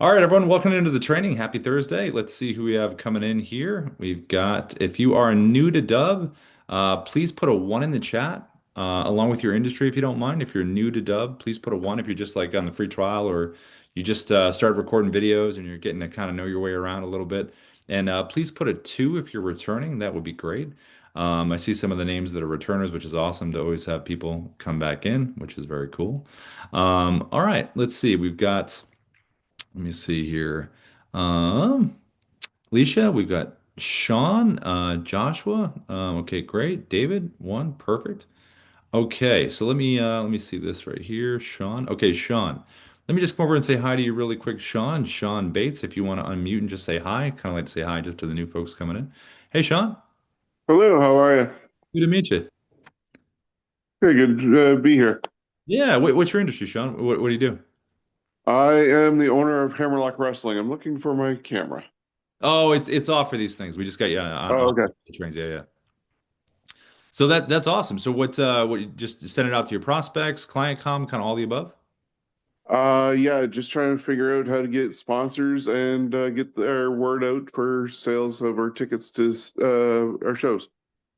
All right, everyone, welcome into the training. Happy Thursday. Let's see who we have coming in here. We've got, if you are new to Dubb, please put a one in the chat, along with your industry, if you don't mind. If you're new to Dubb, please put a one if you're just like on the free trial or you just started recording videos and you're getting to kind of know your way around a little bit. And please put a two if you're returning. That would be great. I see some of the names that are returners, which is awesome to always have people come back in, which is very cool. All right, let's see. Let me see here. Um, Alicia, we've got Sean, Joshua. Okay, great. David, one, perfect. Okay, so let me see this right here. Sean. Okay, Sean. Let me just come over and say hi to you really quick, Sean. Sean Bates, if you want to unmute and just say hi. Kind of like to say hi just to the new folks coming in. Hey, Sean. Hello, how are you? Good to meet you. Very good to be here. Yeah, what's your industry, Sean? What do you do? I am the owner of Hammerlock Wrestling. I'm looking for my camera. Oh, it's off for these things. We just got you on Oh, okay. the trains. Yeah, yeah. So that's awesome. So what you just send it out to your prospects, client kind of all the above? Yeah, just trying to figure out how to get sponsors and get their word out for sales of our tickets to our shows.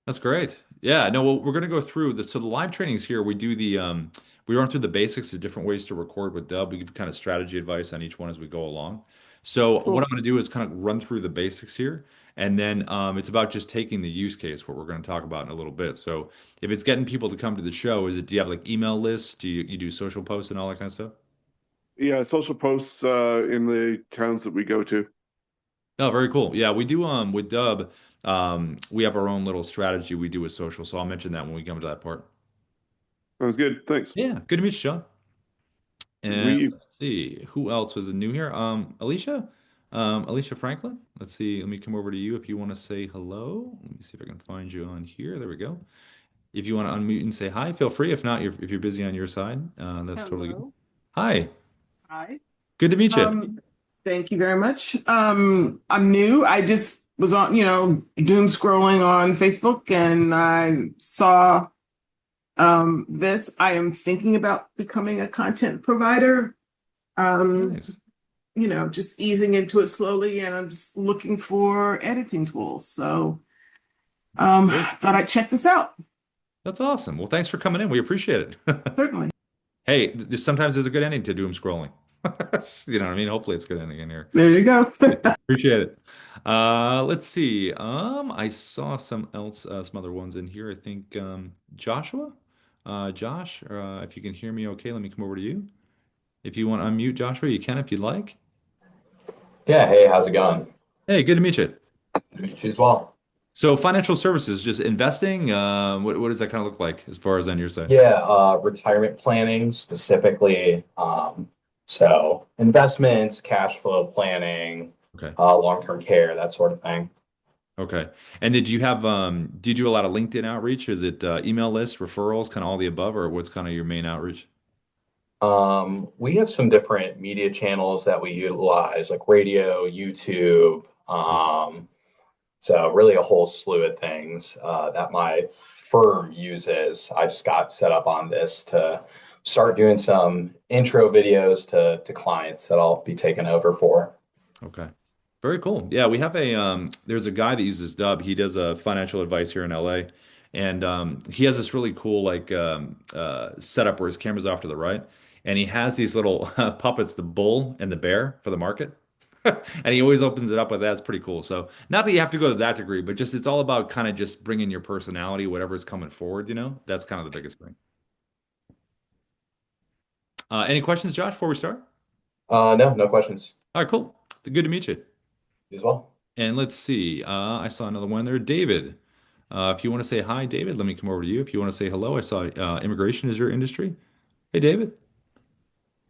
That's great. Yeah, no, well, we're gonna go through the live trainings here. We run through the basics of different ways to record with Dubb. We give kind of strategy advice on each one as we go along. So what Cool. I'm gonna do is kind of run through the basics here, and then it's about just taking the use case, what we're gonna talk about in a little bit. So if it's getting people to come to the show, do you have like email lists? Do you do social posts and all that kind of stuff? Yeah, social posts in the towns that we go to. Oh, very cool. Yeah, we do with Dubb, we have our own little strategy we do with social. So I'll mention that when we come to that part. Sounds good. Thanks. Yeah, good to meet you, Sean. And We let's see, who else was new here? Alicia, Alicia Franklin. Let's see. Let me come over to you if you want to say hello. Let me see if I can find you on here. There we go. If you want to unmute and say hi, feel free. If not, if you're busy on your side, that's totally good. Hello. Hi, Hi. good to meet you. Thank you very much. I'm new. I just was on, doom scrolling on Facebook and I saw this. I am thinking about becoming a content provider. Um, Nice. just easing into it slowly and I'm just looking for editing tools. So Great. thought I'd check this out. That's awesome. Well, thanks for coming in. We appreciate it. Certainly. Hey, sometimes there's a good ending to doom scrolling. You know what I mean? Hopefully it's a good ending in here. There you go. Appreciate it. Let's see. I saw some other ones in here. I think Joshua, Josh, if you can hear me, okay, let me come over to you. If you want to unmute Joshua, you can if you'd like. Yeah, hey, how's it going? Hey, good to meet you. Good to meet you as well. So financial services, just investing. What does that kind of look like as far as on your side? Yeah, retirement planning specifically. So investments, cash flow planning, Okay. long-term care, that sort of thing. Okay. And do you do a lot of LinkedIn outreach? Is it email lists, referrals, kind of all the above, or what's kind of your main outreach? We have some different media channels that we utilize, like radio, YouTube. So really a whole slew of things that my firm uses. I just got set up on this to start doing some intro videos to clients that I'll be taking over for. Okay. Very cool. Yeah, we have there's a guy that uses Dubb. He does financial advice here in LA. And he has this really cool setup where his camera's off to the right. And he has these little puppets, the bull and the bear for the market. And he always opens it up with that. It's pretty cool. So not that you have to go to that degree, but just it's all about kind of just bringing your personality, whatever's coming forward, you know? That's kind of the biggest thing. Any questions, Josh, before we start? No, no questions. All right, cool. Good to meet you. You as well. And let's see. I saw another one there. David. If you want to say hi, David, let me come over to you. If you want to say hello, I saw immigration is your industry. Hey, David.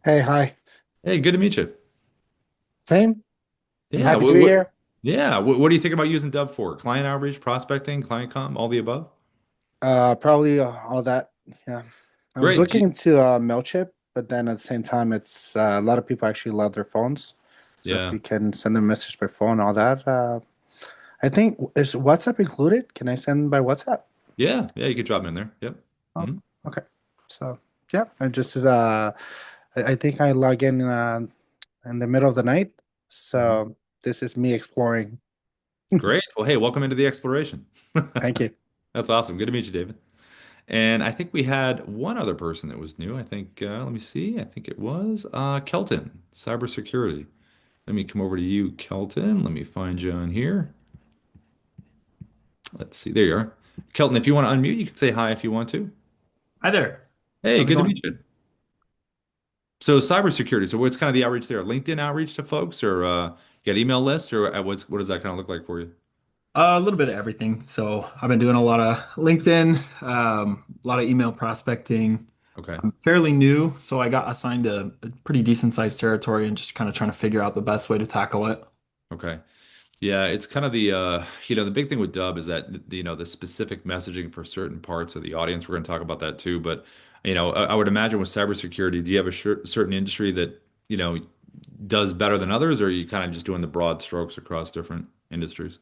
Hey, hi. Hey, good to meet you. Same. I'm Yeah. happy to What, be what, here. yeah. What do you think about using Dub for? Client outreach, prospecting, client com, all the above? Probably all that. Yeah. I was Great. looking into Mailchimp, but then at the same time, it's a lot of people actually love their phones. So if Yeah. we can send them a message by phone, all that. I think is WhatsApp included? Can I send by WhatsApp? Yeah. Yeah. You could drop me in there. Yep. Oh, Mhm. okay. So yeah, I just I think I log in. in the middle of the night. Mhm. So this is me exploring. Great. Well, hey, welcome into the exploration. Thank you. That's awesome. Good to meet you, David. And I think we had one other person that was new. I think, let me see. I think it was Kelton, cybersecurity. Let me come over to you, Kelton. Let me find you on here. Let's see. There you are. Kelton, if you want to unmute, you can say hi if you want to. Hi there. Hey, How's it good to going? meet you. So cybersecurity. So what's kind of the outreach there? LinkedIn outreach to folks, or you got email lists, or what does that kind of look like for you? A little bit of everything. So I've been doing a lot of LinkedIn, a lot of email prospecting. Okay. I'm fairly new, so I got assigned a pretty decent sized territory and just kind of trying to figure out the best way to tackle it. Okay. Yeah, it's kind of the the big thing with Dubb is that the specific messaging for certain parts of the audience. We're going to talk about that too, but I would imagine with cybersecurity, do you have a certain industry that does better than others, or are you kind of just doing the broad strokes across different industries?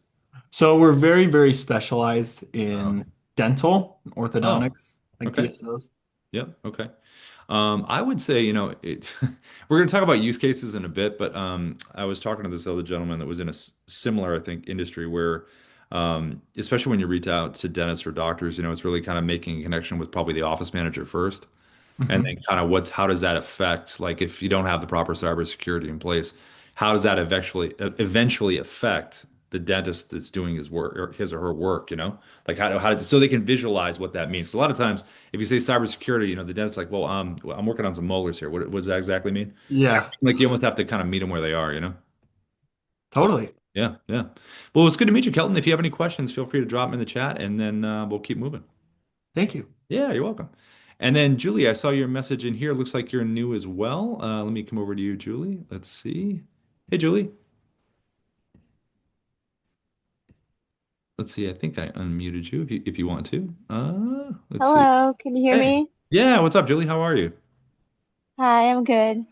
So we're very, very specialized Oh, in dental, oh, orthodontics, like okay. DSOs. Yep. Okay. I would say, we're going to talk about use cases in a bit, but I was talking to this other gentleman that was in a similar, I think, industry where, especially when you reach out to dentists or doctors, it's really kind of making a connection with probably the office manager first. And then Mhm. kind of how does that affect, like if you don't have the proper cybersecurity in place, how does that eventually affect the dentist that's doing his work or his or her work, Like how does so they can visualize what that means. 'Cause a lot of times if you say cybersecurity, the dentist's like, well, I'm working on some molars here. What does that exactly mean? Yeah, Like you almost have to kind of meet them where they are. So totally. yeah, yeah. Well, it's good to meet you, Kelton. If you have any questions, feel free to drop them in the chat and then we'll keep moving. Thank you. Yeah, you're welcome. And then Julie, I saw your message in here. Looks like you're new as well. Let me come over to you, Julie. Let's see. Hey, Julie. Let's see. I think I unmuted you if you want to. Let's see. Hello, can you hear Hey. me? Yeah, what's up, Julie? How are you? Hi, I'm good.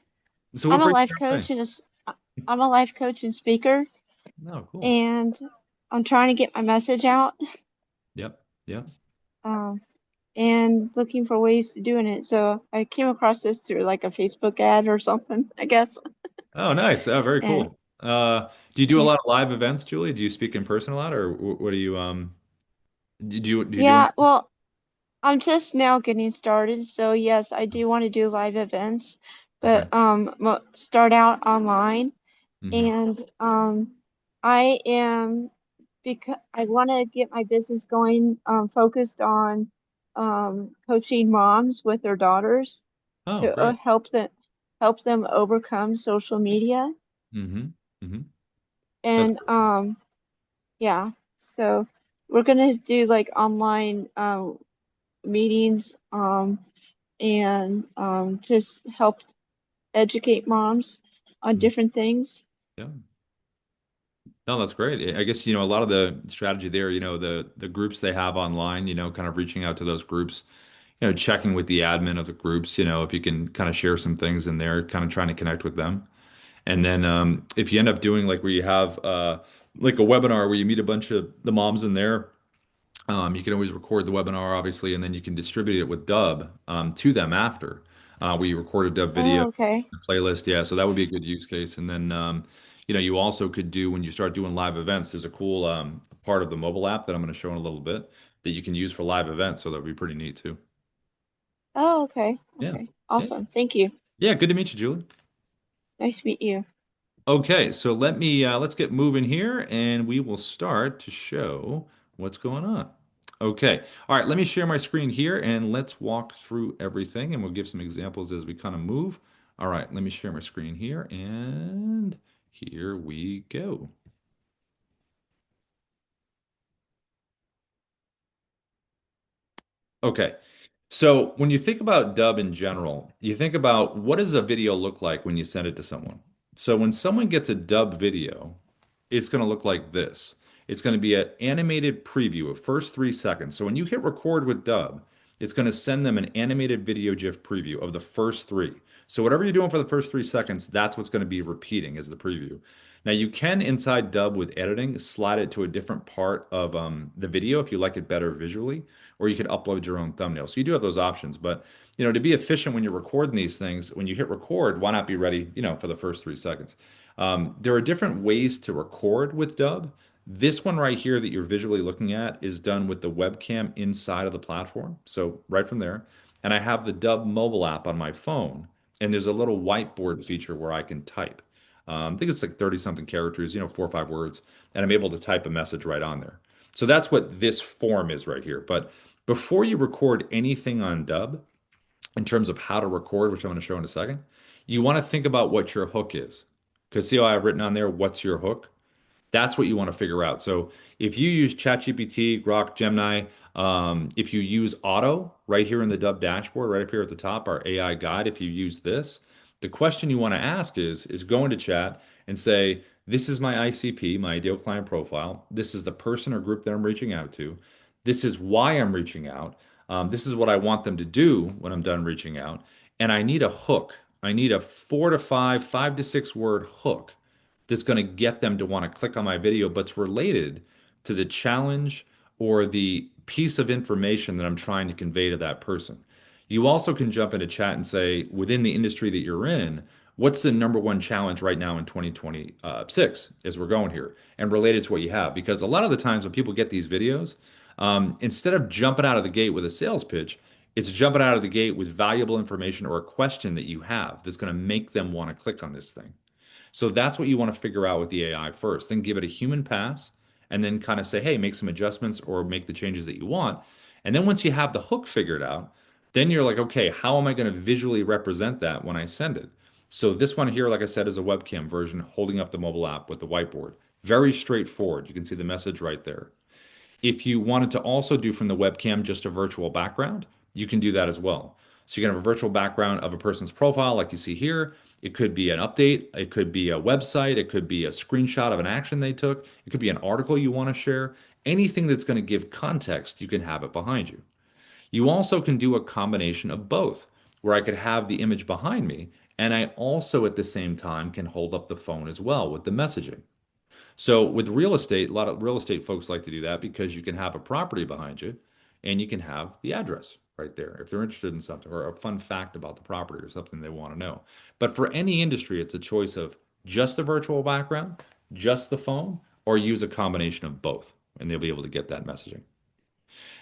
So what I'm a brings life you your way? coach and I'm a life coach and speaker, No, cool. and I'm trying to get my message out, Yep. Yep. um, and looking for ways to doing it. So I came across this through like a Facebook ad or something, I guess. Oh, nice. Oh, very And cool. Do you do a yeah, lot of live events, Julie? Do you speak in person a lot, or what do you do you do any? yeah, well, I'm just now getting started, so yes, I do want to do live events, Okay. but start out online. Hmm. And I am because I want to get my business going, focused on coaching moms with their daughters Oh, to great. help them overcome social media. Hmm. Hmm. That's And yeah, so we're gonna do like online meetings, and just help educate moms on mhm. different things. Yeah. No, that's great. I guess, a lot of the strategy there, the groups they have online, kind of reaching out to those groups, checking with the admin of the groups, if you can kind of share some things in there, kind of trying to connect with them. And then if you end up doing like where you have like a webinar where you meet a bunch of the moms in there, you can always record the webinar, obviously, and then you can distribute it with Dubb to them after. We record a Dubb video Oh, okay. playlist, yeah. So that would be a good use case. And then, you also could do when you start doing live events. There's a cool part of the mobile app that I'm going to show in a little bit that you can use for live events. So that would be pretty neat too. Oh, okay. Yeah, Okay. yeah, Awesome. Thank you. yeah. Good to meet you, Julie. Nice to meet you. Okay, so let's get moving here, and we will start to show what's going on. Okay, all right, let me share my screen here, and let's walk through everything, and we'll give some examples as we kind of move. All right, let me share my screen here, and here we go. Okay, so when you think about Dubb in general, you think about what does a video look like when you send it to someone? So when someone gets a Dubb video, it's going to look like this. It's going to be an animated preview of first 3 seconds. So when you hit record with Dubb, it's going to send them an animated video GIF preview of the first three. So whatever you're doing for the first 3 seconds, that's what's going to be repeating as the preview. Now you can inside Dubb with editing slide it to a different part of the video if you like it better visually, or you could upload your own thumbnail. So you do have those options, but to be efficient when you're recording these things, when you hit record, why not be ready, for the first 3 seconds? There are different ways to record with Dubb. This one right here that you're visually looking at is done with the webcam inside of the platform. So right from there. And I have the Dubb mobile app on my phone, and there's a little whiteboard feature where I can type. I think it's like 30 something characters, 4 or 5 words, and I'm able to type a message right on there. So that's what this form is right here. But before you record anything on Dubb, in terms of how to record, which I'm going to show in a second, you want to think about what your hook is. Because see how I've written on there, what's your hook? That's what you want to figure out. So if you use ChatGPT, Grok, Gemini, if you use Auto right here in the Dubb dashboard, right up here at the top, our AI guide, if you use this, the question you want to ask is go into chat and say, this is my ICP, my ideal client profile. This is the person or group that I'm reaching out to. This is why I'm reaching out. This is what I want them to do when I'm done reaching out. And I need a hook. I need a 4 to 5, 5 to 6 word hook that's going to get them to want to click on my video, but it's related to the challenge or the piece of information that I'm trying to convey to that person. You also can jump into chat and say, within the industry that you're in, what's the number one challenge right now in 2026 as we're going here and related to what you have? Because a lot of the times when people get these videos, instead of jumping out of the gate with a sales pitch, it's jumping out of the gate with valuable information or a question that you have that's going to make them want to click on this thing. So that's what you want to figure out with the AI first. Then give it a human pass and then kind of say, hey, make some adjustments or make the changes that you want. And then once you have the hook figured out, then you're like, okay, how am I going to visually represent that when I send it? So this one here, like I said, is a webcam version holding up the mobile app with the whiteboard. Very straightforward. You can see the message right there. If you wanted to also do from the webcam just a virtual background, you can do that as well. So you can have a virtual background of a person's profile, like you see here. It could be an update, it could be a website, it could be a screenshot of an action they took, it could be an article you want to share. Anything that's going to give context, you can have it behind you. You also can do a combination of both, where I could have the image behind me, and I also at the same time can hold up the phone as well with the messaging. So with real estate, a lot of real estate folks like to do that because you can have a property behind you and you can have the address right there if they're interested in something or a fun fact about the property or something they want to know. But for any industry, it's a choice of just the virtual background, just the phone, or use a combination of both, and they'll be able to get that messaging.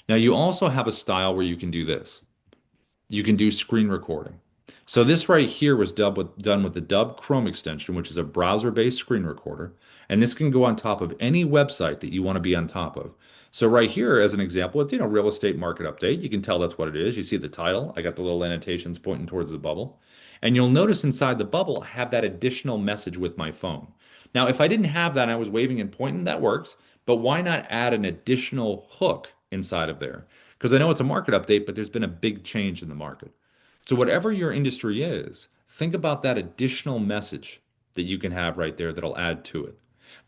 Now, you also have a style where you can do this. You can do screen recording. So this right here was done with the Dubb Chrome extension, which is a browser-based screen recorder. And this can go on top of any website that you want to be on top of. So right here, as an example, it's, real estate market update. You can tell that's what it is. You see the title. I got the little annotations pointing towards the bubble. And you'll notice inside the bubble, I have that additional message with my phone. Now, if I didn't have that and I was waving and pointing, that works. But why not add an additional hook inside of there? Because I know it's a market update, but there's been a big change in the market. So whatever your industry is, think about that additional message that you can have right there that'll add to it.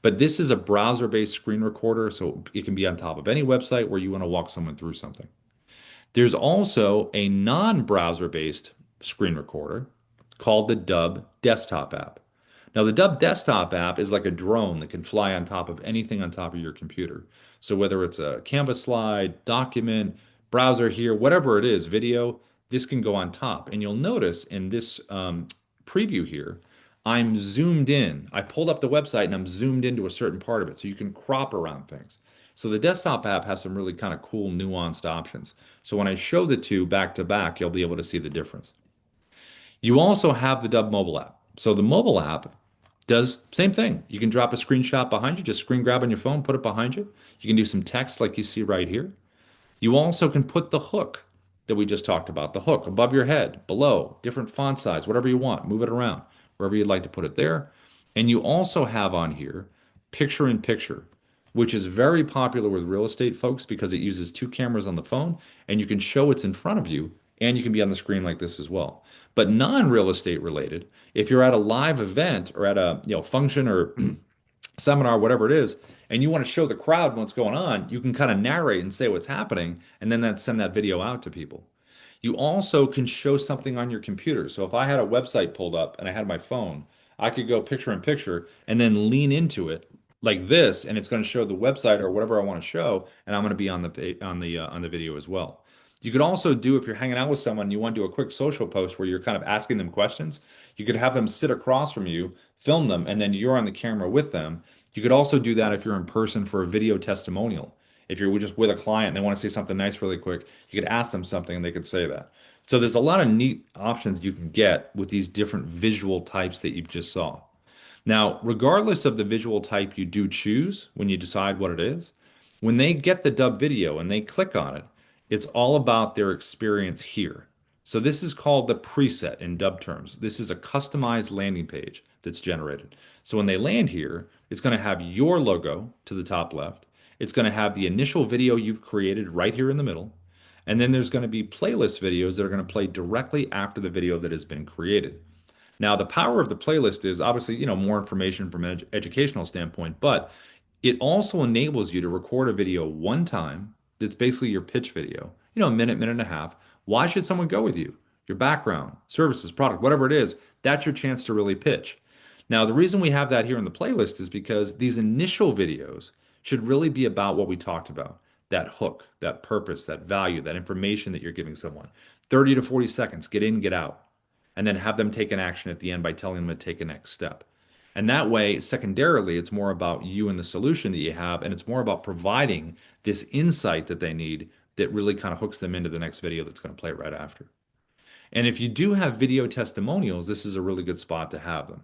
But this is a browser-based screen recorder, so it can be on top of any website where you want to walk someone through something. There's also a non-browser based screen recorder called the Dubb desktop app. Now, the Dubb desktop app is like a drone that can fly on top of anything on top of your computer. So whether it's a Canvas slide, document, browser here, whatever it is, video, this can go on top. And you'll notice in this preview here, I'm zoomed in. I pulled up the website and I'm zoomed into a certain part of it. So you can crop around things. So the desktop app has some really kind of cool nuanced options. So when I show the two back to back, you'll be able to see the difference. You also have the Dubb mobile app. So the mobile app does same thing. You can drop a screenshot behind you, just screen grab on your phone, put it behind you. You can do some text like you see right here. You also can put the hook that we just talked about, the hook above your head, below, different font size, whatever you want, move it around, wherever you'd like to put it there. And you also have on here picture in picture, which is very popular with real estate folks because it uses two cameras on the phone and you can show what's in front of you and you can be on the screen like this as well. But non-real estate related, if you're at a live event or at a function or seminar, whatever it is, and you want to show the crowd what's going on, you can kind of narrate and say what's happening, and then send that video out to people. You also can show something on your computer. So if I had a website pulled up and I had my phone, I could go picture in picture and then lean into it like this, and it's going to show the website or whatever I want to show, and I'm going to be on the video as well. You could also do if you're hanging out with someone, you want to do a quick social post where you're kind of asking them questions. You could have them sit across from you, film them, and then you're on the camera with them. You could also do that if you're in person for a video testimonial. If you're just with a client and they want to say something nice really quick, you could ask them something and they could say that. So there's a lot of neat options you can get with these different visual types that you've just saw. Now, regardless of the visual type you do choose when you decide what it is, when they get the Dubb video and they click on it, it's all about their experience here. So this is called the preset in Dubb terms. This is a customized landing page that's generated. So when they land here, it's going to have your logo to the top left. It's going to have the initial video you've created right here in the middle. And then there's going to be playlist videos that are going to play directly after the video that has been created. Now, the power of the playlist is obviously, more information from an educational standpoint, but it also enables you to record a video one time that's basically your pitch video, a minute, minute and a half. Why should someone go with you? Your background, services, product, whatever it is, that's your chance to really pitch. Now, the reason we have that here in the playlist is because these initial videos should really be about what we talked about, that hook, that purpose, that value, that information that you're giving someone. 30 to 40 seconds, get in, get out, and then have them take an action at the end by telling them to take a next step. And that way, secondarily, it's more about you and the solution that you have, and it's more about providing this insight that they need that really kind of hooks them into the next video that's going to play right after. And if you do have video testimonials, this is a really good spot to have them.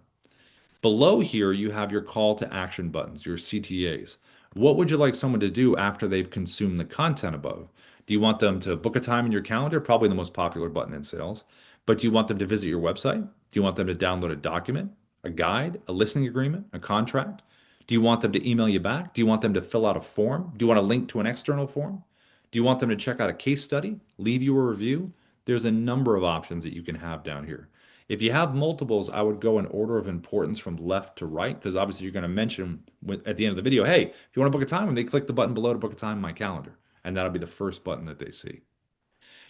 Below here, you have your call to action buttons, your CTAs. What would you like someone to do after they've consumed the content above? Do you want them to book a time in your calendar? Probably the most popular button in sales. But do you want them to visit your website? Do you want them to download a document, a guide, a listening agreement, a contract? Do you want them to email you back? Do you want them to fill out a form? Do you want a link to an external form? Do you want them to check out a case study, leave you a review? There's a number of options that you can have down here. If you have multiples, I would go in order of importance from left to right, because obviously you're going to mention at the end of the video, hey, if you want to book a time, and they click the button below to book a time in my calendar, and that'll be the first button that they see.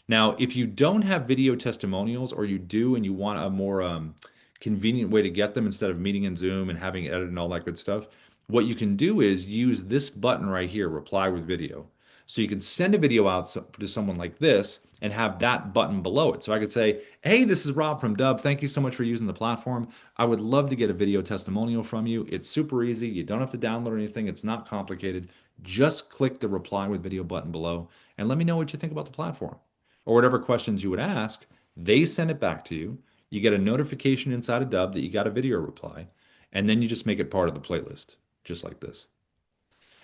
Now, if you don't have video testimonials, or you do and you want a more convenient way to get them instead of meeting in Zoom and having it edited and all that good stuff, what you can do is use this button right here, reply with video. So you can send a video out to someone like this and have that button below it. So I could say, hey, this is Rob from Dubb. Thank you so much for using the platform. I would love to get a video testimonial from you. It's super easy. You don't have to download anything. It's not complicated. Just click the reply with video button below and let me know what you think about the platform. Or whatever questions you would ask, they send it back to you. You get a notification inside of Dubb that you got a video reply, and then you just make it part of the playlist, just like this.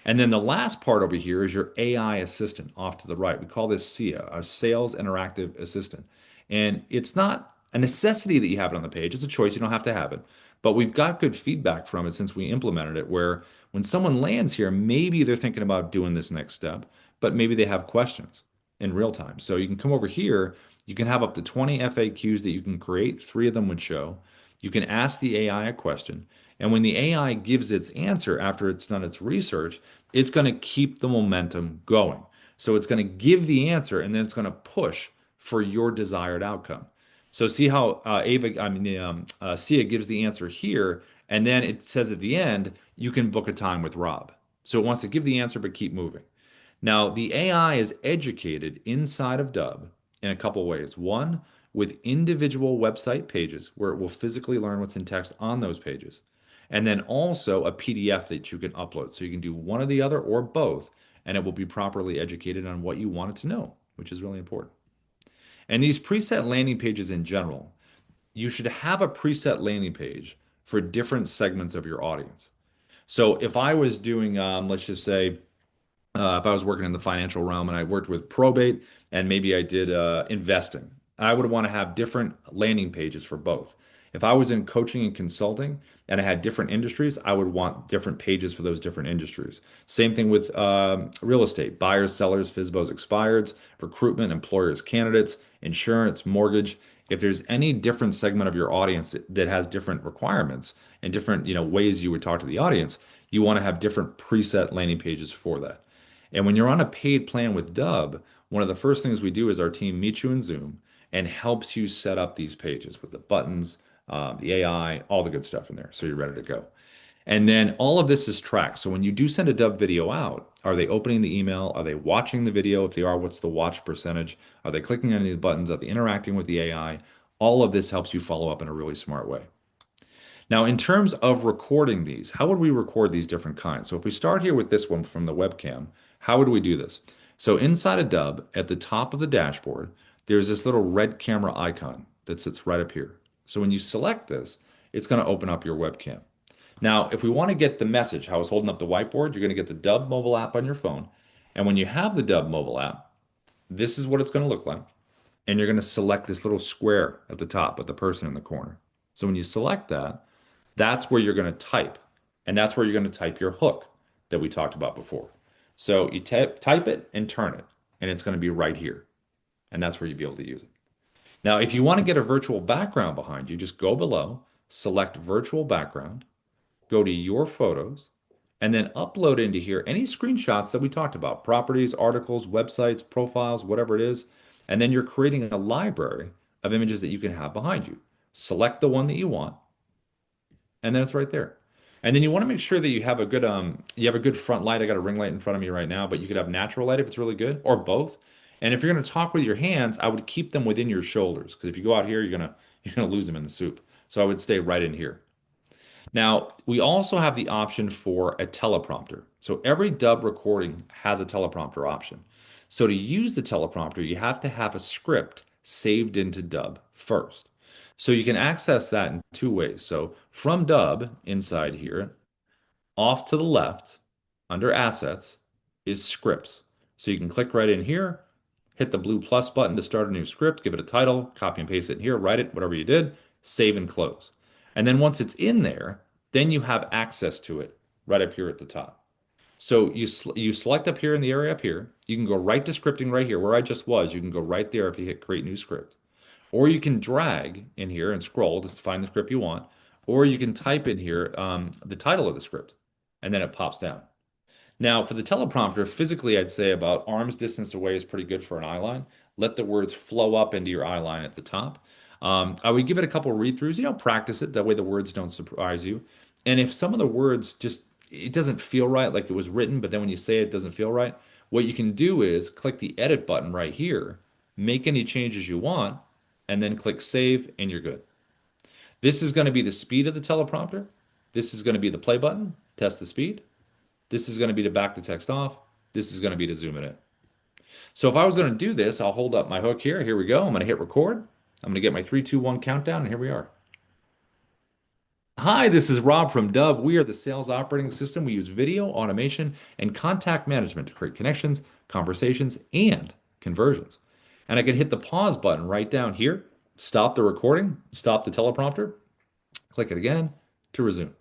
And then the last part over here is your AI assistant off to the right. We call this SIA, our Sales Interactive Assistant. And it's not a necessity that you have it on the page. It's a choice. You don't have to have it. But we've got good feedback from it since we implemented it, where when someone lands here, maybe they're thinking about doing this next step, but maybe they have questions in real time. So you can come over here. You can have up to 20 FAQs that you can create. 3 of them would show. You can ask the AI a question. And when the AI gives its answer after it's done its research, it's going to keep the momentum going. So it's going to give the answer and then it's going to push for your desired outcome. So see how Sia gives the answer here, and then it says at the end, you can book a time with Rob. So it wants to give the answer but keep moving. Now, the AI is educated inside of Dubb in a couple ways. One, with individual website pages where it will physically learn what's in text on those pages. And then also a PDF that you can upload. So you can do one or the other or both, and it will be properly educated on what you want it to know, which is really important. And these preset landing pages in general, you should have a preset landing page for different segments of your audience. So if I was doing, let's just say, if I was working in the financial realm and I worked with probate and maybe I did investing, I would want to have different landing pages for both. If I was in coaching and consulting and I had different industries, I would want different pages for those different industries. Same thing with real estate, buyers, sellers, FSBOs, expireds, recruitment, employers, candidates, insurance, mortgage. If there's any different segment of your audience that has different requirements and different, ways you would talk to the audience, you want to have different preset landing pages for that. And when you're on a paid plan with Dubb, one of the first things we do is our team meets you in Zoom and helps you set up these pages with the buttons, the AI, all the good stuff in there. So you're ready to go. And then all of this is tracked. So when you do send a Dubb video out, are they opening the email? Are they watching the video? If they are, what's the watch percentage? Are they clicking on any of the buttons? Are they interacting with the AI? All of this helps you follow up in a really smart way. Now, in terms of recording these, how would we record these different kinds? So if we start here with this one from the webcam, how would we do this? So inside a Dubb, at the top of the dashboard, there's this little red camera icon that sits right up here. So when you select this, it's going to open up your webcam. Now, if we want to get the message, how I was holding up the whiteboard, you're going to get the Dubb mobile app on your phone. And when you have the Dubb mobile app, this is what it's going to look like. And you're going to select this little square at the top with the person in the corner. So when you select that, that's where you're going to type. And that's where you're going to type your hook that we talked about before. So you type it and turn it, and it's going to be right here. And that's where you'll be able to use it. Now, if you want to get a virtual background behind you, just go below, select virtual background, go to your photos, and then upload into here any screenshots that we talked about, properties, articles, websites, profiles, whatever it is. And then you're creating a library of images that you can have behind you. Select the one that you want, and then it's right there. And then you want to make sure that you have a good front light. I got a ring light in front of me right now, but you could have natural light if it's really good, or both. And if you're going to talk with your hands, I would keep them within your shoulders, because if you go out here, you're gonna lose them in the soup. So I would stay right in here. Now, we also have the option for a teleprompter. So every Dubb recording has a teleprompter option. So to use the teleprompter, you have to have a script saved into Dubb first. So you can access that in two ways. So from Dubb inside here, off to the left, under Assets, is Scripts. So you can click right in here, hit the blue plus button to start a new script, give it a title, copy and paste it in here, write it, whatever you did, save and close. And then once it's in there, then you have access to it right up here at the top. So you select up here in the area up here. You can go right to scripting right here where I just was. You can go right there if you hit create new script. Or you can drag in here and scroll to find the script you want. Or you can type in here the title of the script, and then it pops down. Now, for the teleprompter, physically, I'd say about arm's distance away is pretty good for an eye line. Let the words flow up into your eye line at the top. I would give it a couple read throughs, practice it. That way the words don't surprise you. And if some of the words it doesn't feel right, like it was written, but then when you say it, it doesn't feel right, what you can do is click the edit button right here, make any changes you want, and then click save, and you're good. This is going to be the speed of the teleprompter. This is going to be the play button, test the speed. This is going to be to back the text off. This is going to be to zoom it in. So if I was going to do this, I'll hold up my hook here. Here we go. I'm going to hit record. I'm going to get my 3, 2, 1 countdown, and here we are. Hi, this is Rob from Dubb. We are the sales operating system. We use video, automation, and contact management to create connections, conversations, and conversions. And I can hit the pause button right down here, stop the recording, stop the teleprompter, click it again to resume.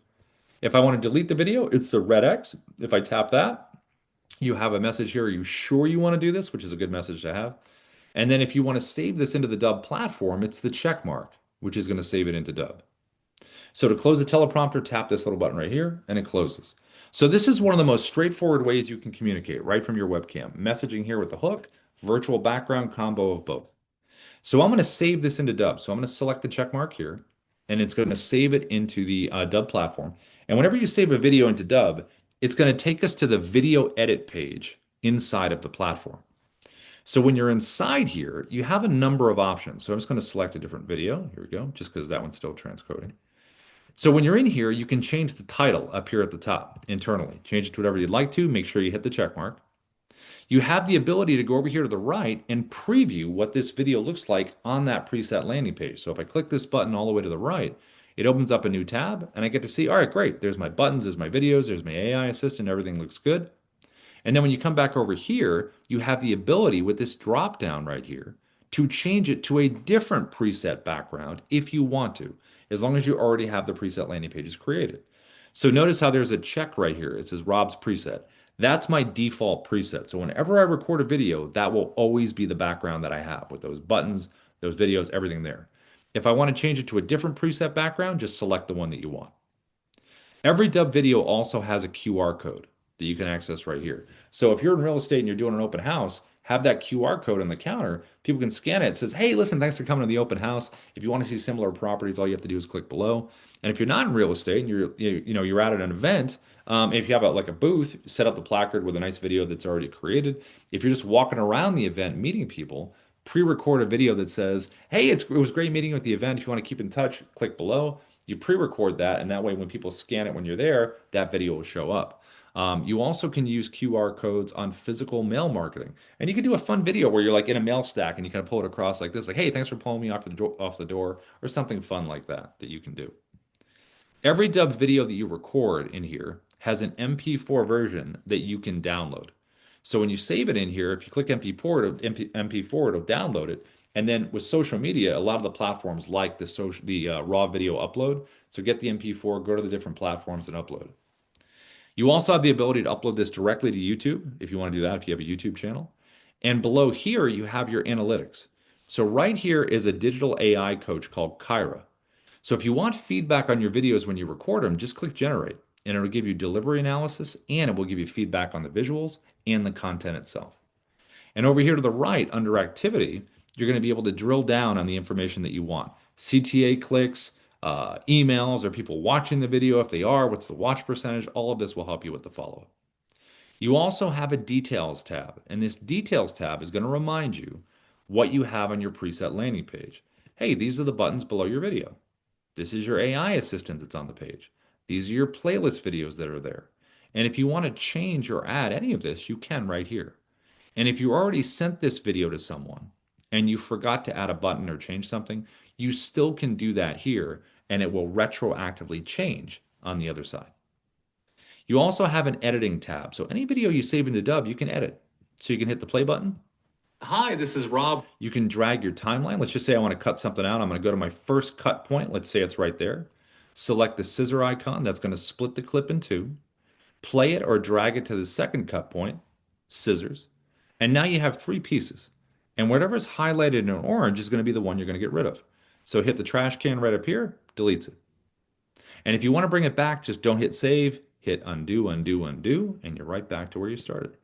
If I want to delete the video, it's the red X. If I tap that, you have a message here. Are you sure you want to do this? Which is a good message to have. And then if you want to save this into the Dubb platform, it's the check mark, which is going to save it into Dubb. So to close the teleprompter, tap this little button right here, and it closes. So this is one of the most straightforward ways you can communicate right from your webcam. Messaging here with the hook, virtual background combo of both. So I'm going to save this into Dubb. So I'm going to select the check mark here, and it's going to save it into the Dubb platform. And whenever you save a video into Dubb, it's going to take us to the video edit page inside of the platform. So when you're inside here, you have a number of options. So I'm just going to select a different video. Here we go, just because that one's still transcoding. So when you're in here, you can change the title up here at the top internally. Change it to whatever you'd like to. Make sure you hit the check mark. You have the ability to go over here to the right and preview what this video looks like on that preset landing page. So if I click this button all the way to the right, it opens up a new tab and I get to see, all right, great. There's my buttons, there's my videos, there's my AI assistant, everything looks good. And then when you come back over here, you have the ability with this drop down right here to change it to a different preset background if you want to, as long as you already have the preset landing pages created. So notice how there's a check right here. It says Rob's preset. That's my default preset. So whenever I record a video, that will always be the background that I have with those buttons, those videos, everything there. If I want to change it to a different preset background, just select the one that you want. Every Dubb video also has a QR code that you can access right here. So if you're in real estate and you're doing an open house, have that QR code on the counter. People can scan it. It says, "Hey, listen, thanks for coming to the open house. If you want to see similar properties, all you have to do is click below." And if you're not in real estate and you're at an event, if you have like a booth, set up the placard with a nice video that's already created. If you're just walking around the event meeting people, pre-record a video that says, "Hey, it was great meeting you at the event. If you want to keep in touch, click below." You pre-record that, and that way, when people scan it when you're there, that video will show up. You also can use QR codes on physical mail marketing, and you can do a fun video where you're like in a mail stack and you kind of pull it across like this, like, "Hey, thanks for pulling me off the door," or something fun like that that you can do. Every Dubb video that you record in here has an MP4 version that you can download. So when you save it in here, if you click MP4, MP4, it'll download it. And then with social media, a lot of the platforms like the raw video upload. So get the MP4, go to the different platforms and upload it. You also have the ability to upload this directly to YouTube if you want to do that, if you have a YouTube channel. And below here, you have your analytics. So right here is a digital AI coach called Kyra. So if you want feedback on your videos when you record them, just click generate and it'll give you delivery analysis and it will give you feedback on the visuals and the content itself. And over here to the right under activity, you're going to be able to drill down on the information that you want. CTA clicks, emails, are people watching the video? If they are, what's the watch percentage? All of this will help you with the follow-up. You also have a details tab, and this details tab is going to remind you what you have on your preset landing page. Hey, these are the buttons below your video. This is your AI assistant that's on the page. These are your playlist videos that are there. And if you want to change or add any of this, you can right here. And if you already sent this video to someone and you forgot to add a button or change something, you still can do that here and it will retroactively change on the other side. You also have an editing tab. So any video you save into Dubb, you can edit. So you can hit the play button. Hi, this is Rob. You can drag your timeline. Let's just say I want to cut something out. I'm going to go to my first cut point. Let's say it's right there. Select the scissor icon. That's going to split the clip in two. Play it or drag it to the second cut point. Scissors. And now you have three pieces. And whatever's highlighted in orange is going to be the one you're going to get rid of. So hit the trash can right up here, deletes it. And if you want to bring it back, just don't hit save, hit undo, undo, undo, and you're right back to where you started.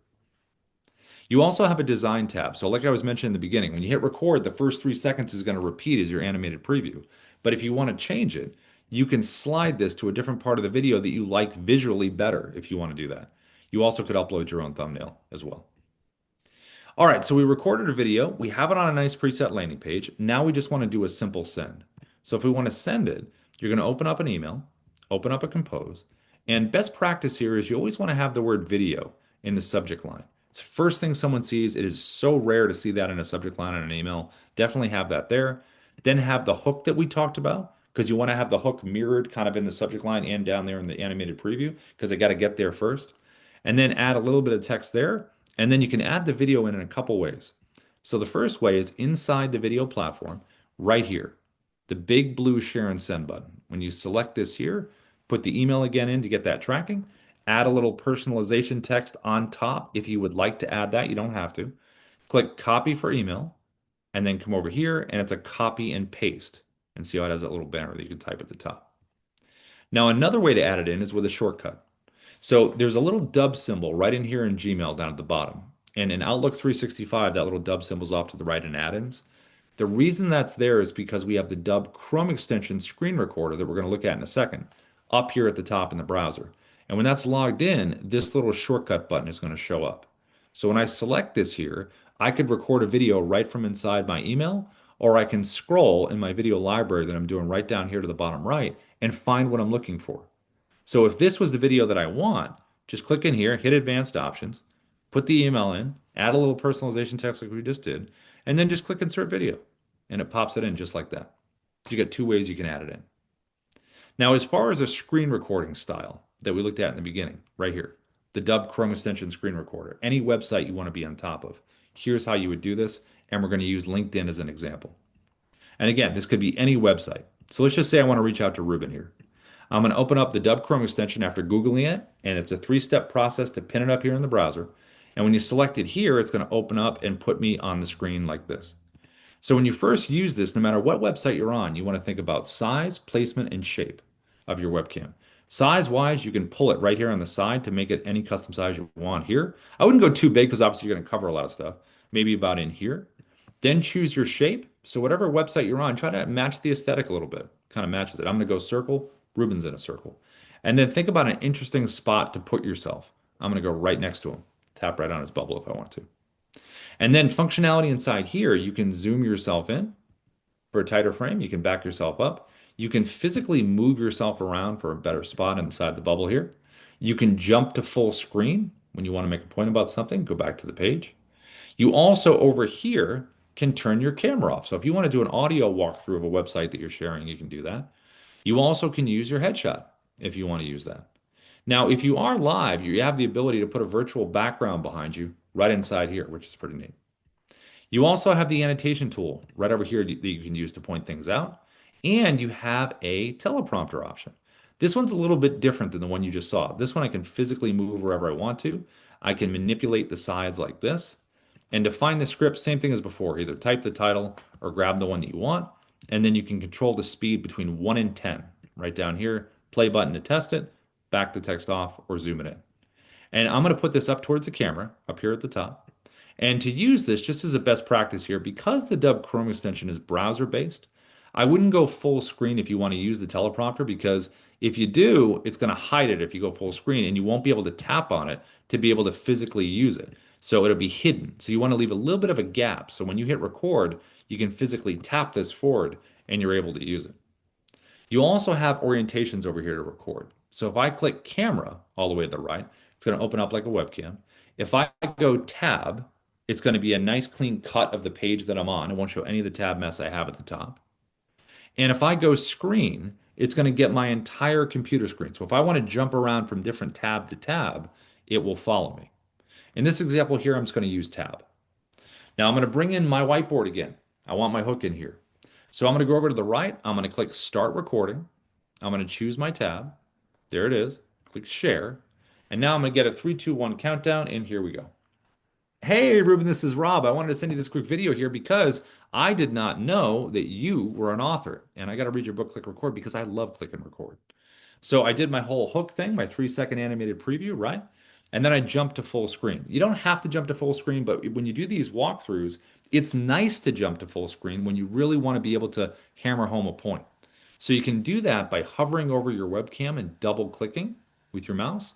You also have a design tab. So like I was mentioning in the beginning, when you hit record, the first 3 seconds is going to repeat as your animated preview. But if you want to change it, you can slide this to a different part of the video that you like visually better if you want to do that. You also could upload your own thumbnail as well. All right, so we recorded a video. We have it on a nice preset landing page. Now we just want to do a simple send. So if we want to send it, you're going to open up an email, open up a compose, and best practice here is you always want to have the word video in the subject line. It's the first thing someone sees. It is so rare to see that in a subject line on an email. Definitely have that there. Then have the hook that we talked about because you want to have the hook mirrored kind of in the subject line and down there in the animated preview because they got to get there first. And then add a little bit of text there. And then you can add the video in a couple ways. So the first way is inside the video platform, right here, the big blue share and send button. When you select this here, put the email again in to get that tracking, add a little personalization text on top if you would like to add that. You don't have to. Click copy for email, and then come over here, and it's a copy and paste. And see how it has that little banner that you can type at the top. Now, another way to add it in is with a shortcut. So there's a little Dubb symbol right in here in Gmail down at the bottom. And in Outlook 365, that little Dubb symbol's off to the right in add-ins. The reason that's there is because we have the Dubb Chrome extension screen recorder that we're going to look at in a second up here at the top in the browser. And when that's logged in, this little shortcut button is going to show up. So when I select this here, I could record a video right from inside my email, or I can scroll in my video library that I'm doing right down here to the bottom right and find what I'm looking for. So if this was the video that I want, just click in here, hit advanced options, put the email in, add a little personalization text like we just did, and then just click insert video. And it pops it in just like that. So you got two ways you can add it in. Now, as far as a screen recording style that we looked at in the beginning, right here, the Dubb Chrome extension screen recorder, any website you want to be on top of, here's how you would do this. And we're going to use LinkedIn as an example. And again, this could be any website. So let's just say I want to reach out to Ruben here. I'm going to open up the Dubb Chrome extension after Googling it, and it's a 3-step process to pin it up here in the browser. And when you select it here, it's going to open up and put me on the screen like this. So when you first use this, no matter what website you're on, you want to think about size, placement, and shape of your webcam. Size-wise, you can pull it right here on the side to make it any custom size you want here. I wouldn't go too big because obviously you're going to cover a lot of stuff. Maybe about in here. Then choose your shape. So whatever website you're on, try to match the aesthetic a little bit. Kind of matches it. I'm going to go circle. Ruben's in a circle. And then think about an interesting spot to put yourself. I'm going to go right next to him. Tap right on his bubble if I want to. And then functionality inside here, you can zoom yourself in for a tighter frame. You can back yourself up. You can physically move yourself around for a better spot inside the bubble here. You can jump to full screen when you want to make a point about something, go back to the page. You also over here can turn your camera off. So if you want to do an audio walkthrough of a website that you're sharing, you can do that. You also can use your headshot if you want to use that. Now, if you are live, you have the ability to put a virtual background behind you right inside here, which is pretty neat. You also have the annotation tool right over here that you can use to point things out. And you have a teleprompter option. This one's a little bit different than the one you just saw. This one I can physically move wherever I want to. I can manipulate the sides like this. And to find the script, same thing as before. Either type the title or grab the one that you want. And then you can control the speed between 1 and 10. Right down here, play button to test it, back the text off, or zoom it in. And I'm going to put this up towards the camera, up here at the top. And to use this, just as a best practice here, because the Dubb Chrome extension is browser-based, I wouldn't go full screen if you want to use the teleprompter, because if you do, it's going to hide it if you go full screen, and you won't be able to tap on it to be able to physically use it. So it'll be hidden. So you want to leave a little bit of a gap. So when you hit record, you can physically tap this forward and you're able to use it. You also have orientations over here to record. So if I click camera all the way to the right, it's going to open up like a webcam. If I go tab, it's going to be a nice clean cut of the page that I'm on. It won't show any of the tab mess I have at the top. And if I go screen, it's going to get my entire computer screen. So if I want to jump around from different tab to tab, it will follow me. In this example here, I'm just going to use tab. Now I'm going to bring in my whiteboard again. I want my hook in here. So I'm going to go over to the right. I'm going to click Start Recording. I'm going to choose my tab. There it is. Click Share. And now I'm going to get a 3, 2, 1 countdown, and here we go. Hey, Ruben, this is Rob. I wanted to send you this quick video here because I did not know that you were an author. And I got to read your book, Click Record, because I love Click and Record. So I did my whole hook thing, my 3-second animated preview, right? And then I jumped to full screen. You don't have to jump to full screen, but when you do these walkthroughs, it's nice to jump to full screen when you really want to be able to hammer home a point. So you can do that by hovering over your webcam and double clicking with your mouse.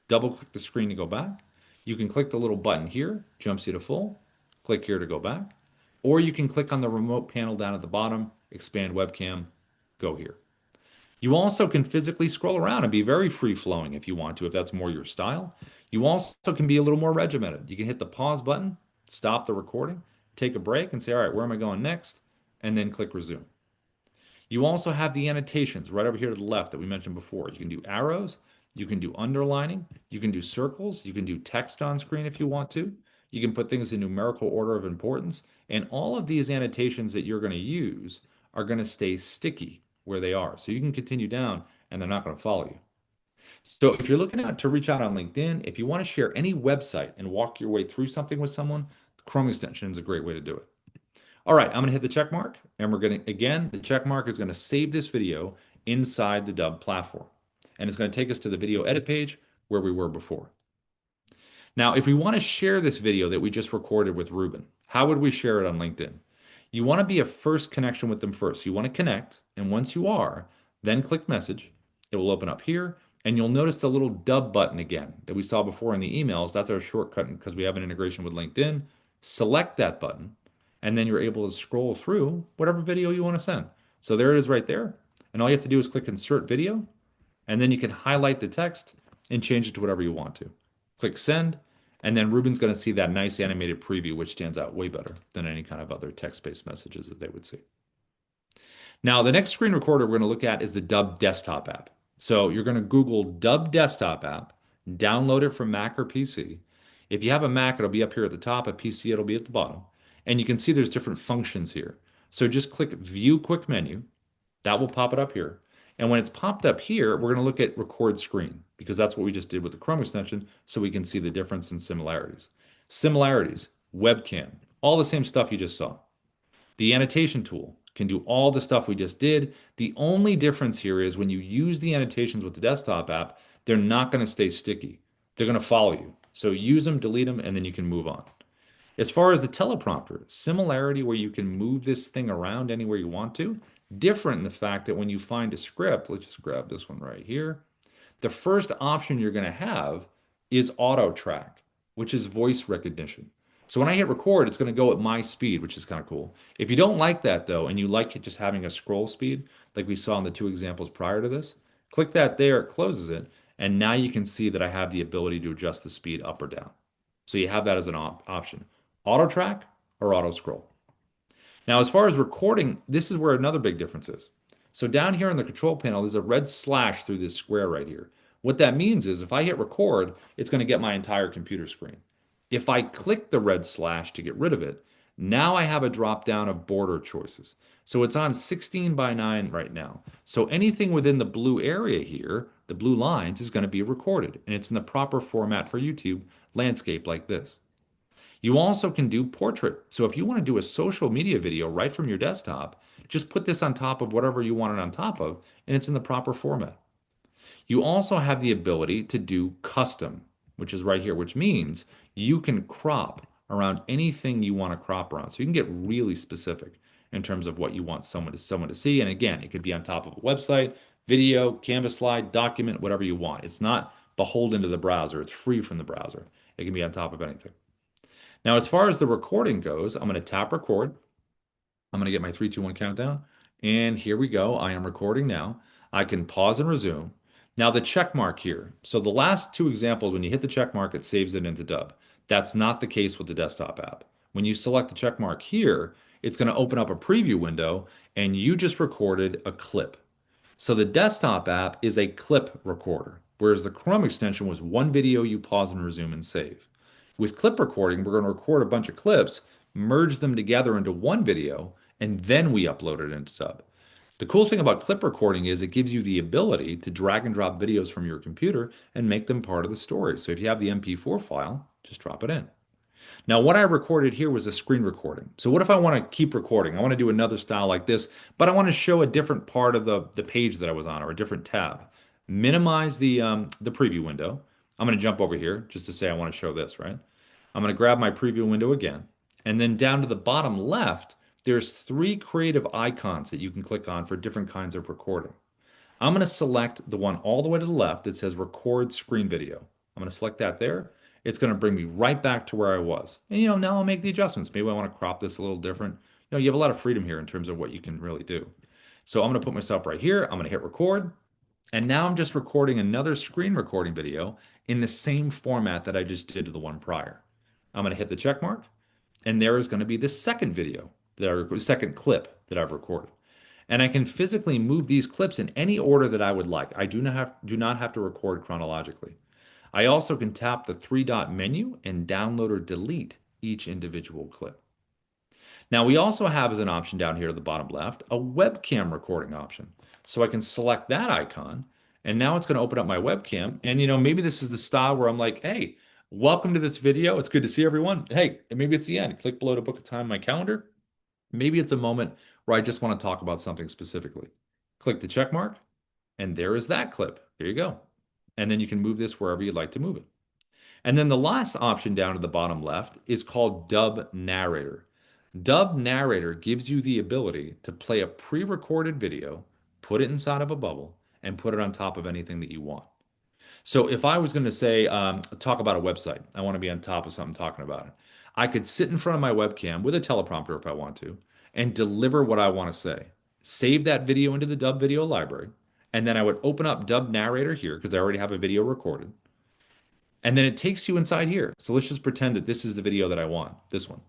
Double click the screen to go back. You can click the little button here, jumps you to full. Click here to go back. Or you can click on the remote panel down at the bottom, expand webcam, go here. You also can physically scroll around and be very free flowing if you want to, if that's more your style. You also can be a little more regimented. You can hit the pause button, stop the recording, take a break and say, all right, where am I going next? And then click resume. You also have the annotations right over here to the left that we mentioned before. You can do arrows, you can do underlining, you can do circles, you can do text on screen if you want to. You can put things in numerical order of importance. And all of these annotations that you're going to use are going to stay sticky where they are. So you can continue down and they're not going to follow you. So if you're looking out to reach out on LinkedIn, if you want to share any website and walk your way through something with someone, the Chrome extension is a great way to do it. All right, I'm going to hit the check mark, and we're going to, again, the check mark is going to save this video inside the Dubb platform. And it's going to take us to the video edit page where we were before. Now, if we want to share this video that we just recorded with Ruben, how would we share it on LinkedIn? You want to be a first connection with them first. You want to connect, and once you are, then click message. It will open up here, and you'll notice the little Dubb button again that we saw before in the emails. That's our shortcut because we have an integration with LinkedIn. Select that button, and then you're able to scroll through whatever video you want to send. So there it is right there. And all you have to do is click Insert Video, and then you can highlight the text and change it to whatever you want to. Click Send, and then Ruben's going to see that nice animated preview, which stands out way better than any kind of other text-based messages that they would see. Now, the next screen recorder we're going to look at is the Dubb desktop app. So you're going to Google Dubb desktop app, download it from Mac or PC. If you have a Mac, it'll be up here at the top. A PC, it'll be at the bottom. And you can see there's different functions here. So just click View Quick Menu. That will pop it up here. And when it's popped up here, we're going to look at Record Screen because that's what we just did with the Chrome extension so we can see the difference in similarities. Similarities, webcam, all the same stuff you just saw. The annotation tool can do all the stuff we just did. The only difference here is when you use the annotations with the desktop app, they're not going to stay sticky. They're going to follow you. So use them, delete them, and then you can move on. As far as the teleprompter, similarity where you can move this thing around anywhere you want to. Different in the fact that when you find a script, let's just grab this one right here. The first option you're going to have is auto track, which is voice recognition. So when I hit record, it's going to go at my speed, which is kind of cool. If you don't like that though, and you like it just having a scroll speed, like we saw in the two examples prior to this, click that there, it closes it, and now you can see that I have the ability to adjust the speed up or down. So you have that as an option. Auto track or auto scroll. Now, as far as recording, this is where another big difference is. So down here on the control panel, there's a red slash through this square right here. What that means is if I hit record, it's going to get my entire computer screen. If I click the red slash to get rid of it, now I have a drop down of border choices. So it's on 16 by 9 right now. So anything within the blue area here, the blue lines, is going to be recorded. And it's in the proper format for YouTube, landscape like this. You also can do portrait. So if you want to do a social media video right from your desktop, just put this on top of whatever you want it on top of, and it's in the proper format. You also have the ability to do custom, which is right here, which means you can crop around anything you want to crop around. So you can get really specific in terms of what you want someone to see. And again, it could be on top of a website, video, Canvas slide, document, whatever you want. It's not beholden to the browser. It's free from the browser. It can be on top of anything. Now, as far as the recording goes, I'm going to tap record. I'm going to get my 3, 2, 1 countdown. And here we go. I am recording now. I can pause and resume. Now, the check mark here. So the last two examples, when you hit the check mark, it saves it into Dubb. That's not the case with the desktop app. When you select the check mark here, it's going to open up a preview window, and you just recorded a clip. So the desktop app is a clip recorder, whereas the Chrome extension was one video you pause and resume and save. With clip recording, we're going to record a bunch of clips, merge them together into one video, and then we upload it into Dubb. The cool thing about clip recording is it gives you the ability to drag and drop videos from your computer and make them part of the story. So if you have the MP4 file, just drop it in. Now, what I recorded here was a screen recording. So what if I want to keep recording? I want to do another style like this, but I want to show a different part of the page that I was on or a different tab. Minimize the preview window. I'm going to jump over here just to say I want to show this, right? I'm going to grab my preview window again. And then down to the bottom left, there's 3 creative icons that you can click on for different kinds of recording. I'm going to select the one all the way to the left that says record screen video. I'm going to select that there. It's going to bring me right back to where I was. And now I'll make the adjustments. Maybe I want to crop this a little different. You have a lot of freedom here in terms of what you can really do. So I'm going to put myself right here. I'm going to hit record. And now I'm just recording another screen recording video in the same format that I just did to the one prior. I'm going to hit the check mark, and there is going to be the second video second clip that I've recorded. And I can physically move these clips in any order that I would like. I do not have to record chronologically. I also can tap the 3-dot menu and download or delete each individual clip. Now we also have as an option down here at the bottom left, a webcam recording option. So I can select that icon, and now it's going to open up my webcam. And maybe this is the style where I'm like, hey, welcome to this video. It's good to see everyone. Hey, and maybe it's the end. Click below to book a time in my calendar. Maybe it's a moment where I just want to talk about something specifically. Click the check mark, and there is that clip. There you go. And then you can move this wherever you'd like to move it. And then the last option down to the bottom left is called Dubb Narrator. Dubb Narrator gives you the ability to play a pre-recorded video, put it inside of a bubble, and put it on top of anything that you want. So if I was going to say, talk about a website, I want to be on top of something talking about it. I could sit in front of my webcam with a teleprompter if I want to, and deliver what I want to say. Save that video into the Dubb video library, and then I would open up Dubb Narrator here because I already have a video recorded. And then it takes you inside here. So let's just pretend that this is the video that I want, this one.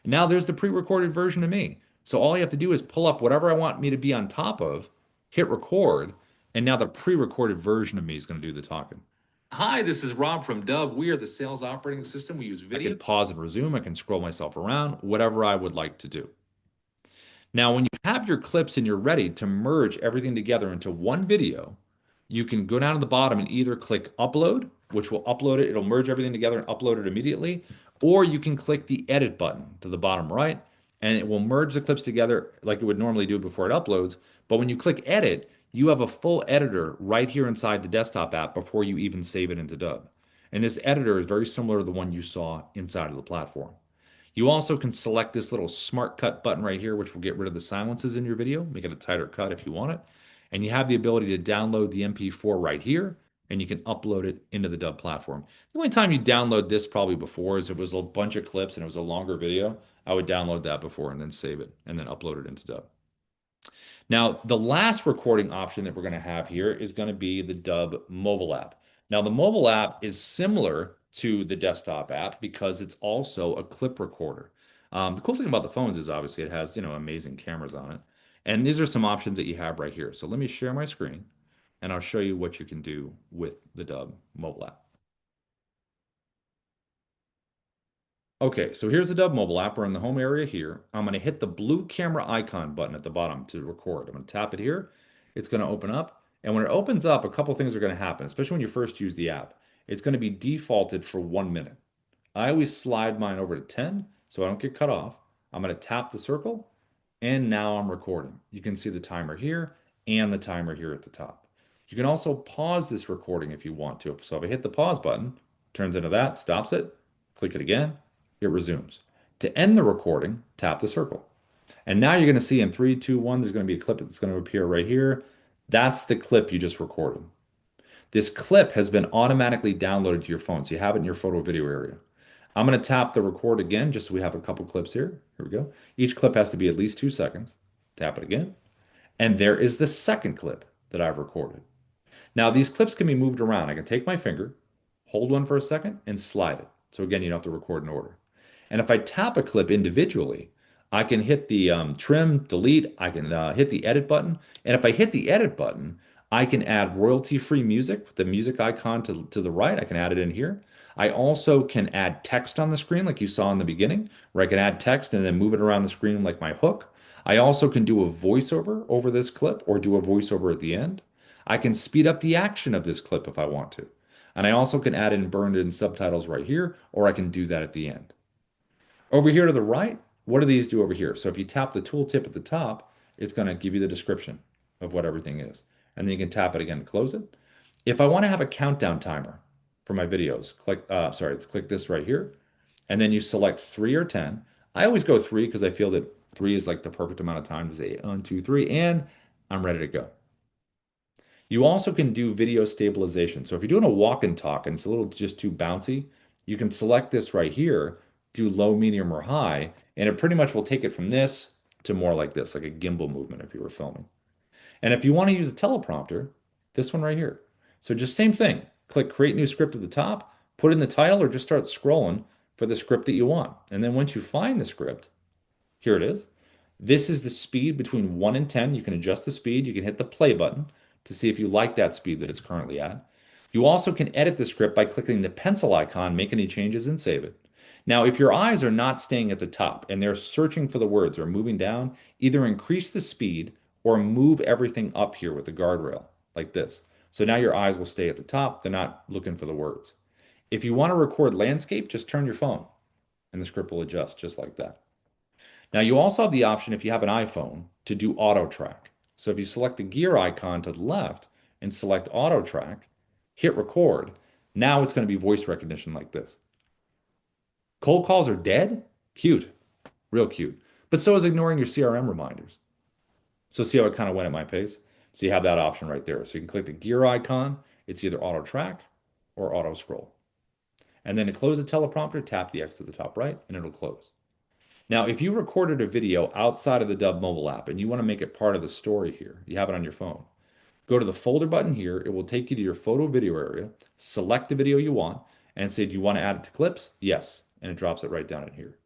Now there's the pre-recorded version of me. So all you have to do is pull up whatever I want me to be on top of, hit record, and now the pre-recorded version of me is going to do the talking. Hi, this is Rob from Dubb. We are the sales operating system. We use video. I can pause and resume. I can scroll myself around, whatever I would like to do. Now, when you have your clips and you're ready to merge everything together into one video, you can go down to the bottom and either click upload, which will upload it. It'll merge everything together and upload it immediately. Or you can click the edit button to the bottom right, and it will merge the clips together like it would normally do before it uploads. But when you click edit, you have a full editor right here inside the desktop app before you even save it into Dubb. And this editor is very similar to the one you saw inside of the platform. You also can select this little smart cut button right here, which will get rid of the silences in your video, make it a tighter cut if you want it. And you have the ability to download the MP4 right here, and you can upload it into the Dubb platform. The only time you download this probably before is if it was a bunch of clips and it was a longer video. I would download that before and then save it and then upload it into Dubb. Now, the last recording option that we're going to have here is going to be the Dubb mobile app. Now, the mobile app is similar to the desktop app because it's also a clip recorder. The cool thing about the phones is obviously it has, amazing cameras on it. And these are some options that you have right here. So let me share my screen and I'll show you what you can do with the Dubb mobile app. Okay, so here's the Dubb mobile app. We're in the home area here. I'm going to hit the blue camera icon button at the bottom to record. I'm going to tap it here. It's going to open up. And when it opens up, a couple things are going to happen, especially when you first use the app. It's going to be defaulted for 1 minute. I always slide mine over to 10 so I don't get cut off. I'm going to tap the circle, and now I'm recording. You can see the timer here and the timer here at the top. You can also pause this recording if you want to. So if I hit the pause button, turns into that, stops it, click it again, it resumes. To end the recording, tap the circle. And now you're going to see in 3, 2, 1, there's going to be a clip that's going to appear right here. That's the clip you just recorded. This clip has been automatically downloaded to your phone, so you have it in your photo video area. I'm going to tap the record again, just so we have a couple clips here. Here we go. Each clip has to be at least 2 seconds. Tap it again. And there is the second clip that I've recorded. Now, these clips can be moved around. I can take my finger, hold one for a second, and slide it. So again, you don't have to record in order. And if I tap a clip individually, I can hit the trim, delete, I can hit the edit button. And if I hit the edit button, I can add royalty-free music with the music icon to the right. I can add it in here. I also can add text on the screen like you saw in the beginning, where I can add text and then move it around the screen like my hook. I also can do a voiceover over this clip or do a voiceover at the end. I can speed up the action of this clip if I want to. And I also can add in burned in subtitles right here, or I can do that at the end. Over here to the right, what do these do over here? So if you tap the tooltip at the top, it's going to give you the description of what everything is. And then you can tap it again to close it. If I want to have a countdown timer for my videos, click this right here. And then you select 3 or 10. I always go 3 because I feel that 3 is like the perfect amount of time to say 1, 2, 3, and I'm ready to go. You also can do video stabilization. So if you're doing a walk and talk and it's a little just too bouncy, you can select this right here, do low, medium, or high, and it pretty much will take it from this to more like this, like a gimbal movement if you were filming. And if you want to use a teleprompter, this one right here. So just same thing. Click create new script at the top, put in the title, or just start scrolling for the script that you want. And then once you find the script, here it is. This is the speed between 1 and 10. You can adjust the speed. You can hit the play button to see if you like that speed that it's currently at. You also can edit the script by clicking the pencil icon, make any changes, and save it. Now, if your eyes are not staying at the top and they're searching for the words or moving down, either increase the speed or move everything up here with the guardrail like this. So now your eyes will stay at the top. They're not looking for the words. If you want to record landscape, just turn your phone and the script will adjust just like that. Now you also have the option if you have an iPhone to do auto track. So if you select the gear icon to the left and select auto track, hit record, now it's going to be voice recognition like this. Cold calls are dead? Cute, real cute. But so is ignoring your CRM reminders. So see how it kind of went at my pace? So you have that option right there. So you can click the gear icon. It's either auto track or auto scroll. And then to close the teleprompter, tap the X to the top right and it'll close. Now, if you recorded a video outside of the Dubb mobile app and you want to make it part of the story here, you have it on your phone, go to the folder button here. It will take you to your photo video area, select the video you want, and say, do you want to add it to clips? Yes. And it drops it right down in here.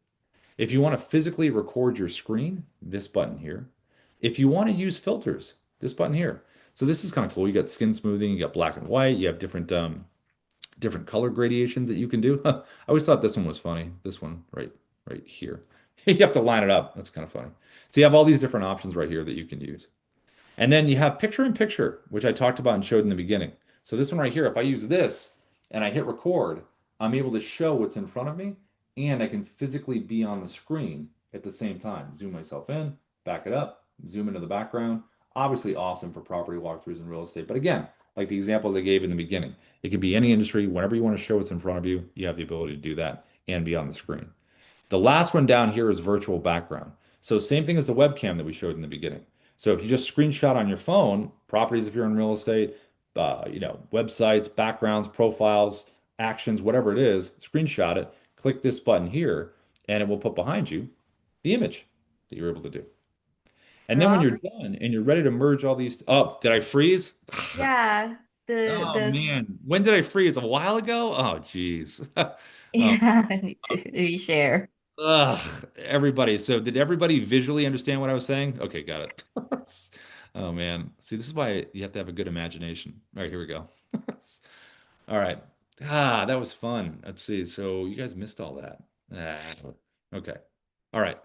If you want to physically record your screen, this button here. If you want to use filters, this button here. So this is kind of cool. You got skin smoothing, you got black and white, you have different color gradations that you can do. I always thought this one was funny. This one right here. You have to line it up. That's kind of funny. So you have all these different options right here that you can use. And then you have picture in picture, which I talked about and showed in the beginning. So this one right here, if I use this and I hit record, I'm able to show what's in front of me and I can physically be on the screen at the same time. Zoom myself in, back it up, zoom into the background. Obviously awesome for property walkthroughs and real estate. But again, like the examples I gave in the beginning, it could be any industry. Whenever you want to show what's in front of you, you have the ability to do that and be on the screen. The last one down here is virtual background. So same thing as the webcam that we showed in the beginning. So if you just screenshot on your phone, properties if you're in real estate, websites, backgrounds, profiles, actions, whatever it is, screenshot it, click this button here, and it will put behind you the image that you're able to do. And then when Rob? you're done and you're ready to merge all these, oh, did I freeze? Yeah, Oh the man, when did I freeze? A while ago? Oh geez. Um, yeah, I need to reshare. everybody. So did everybody visually understand what I was saying? Okay, got it. Oh man. See, this is why you have to have a good imagination. All right, here we go. All right. That was fun. Let's see. So you guys missed all that. Okay. All right.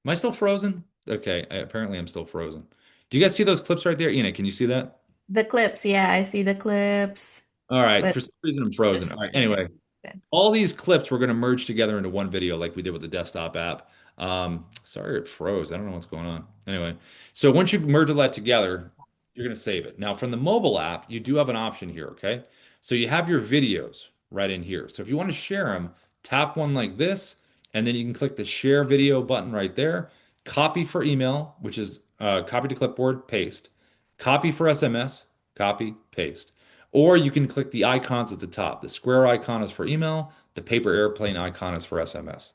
Am I still frozen? Okay. Apparently I'm still frozen. Do you guys see those clips right there? Ina, can you see that? The clips, yeah, I see the clips, All right. but For some reason I'm the frozen. All right. screen is Anyway. open. All these clips we're going to merge together into one video like we did with the desktop app. Sorry, it froze. I don't know what's going on. Anyway, so once you merge all that together, you're going to save it. Now, from the mobile app, you do have an option here, okay? So you have your videos right in here. So if you want to share them, tap one like this, and then you can click the share video button right there. Copy for email, which is copy to clipboard, paste. Copy for SMS, copy, paste. Or you can click the icons at the top. The square icon is for email, the paper airplane icon is for SMS.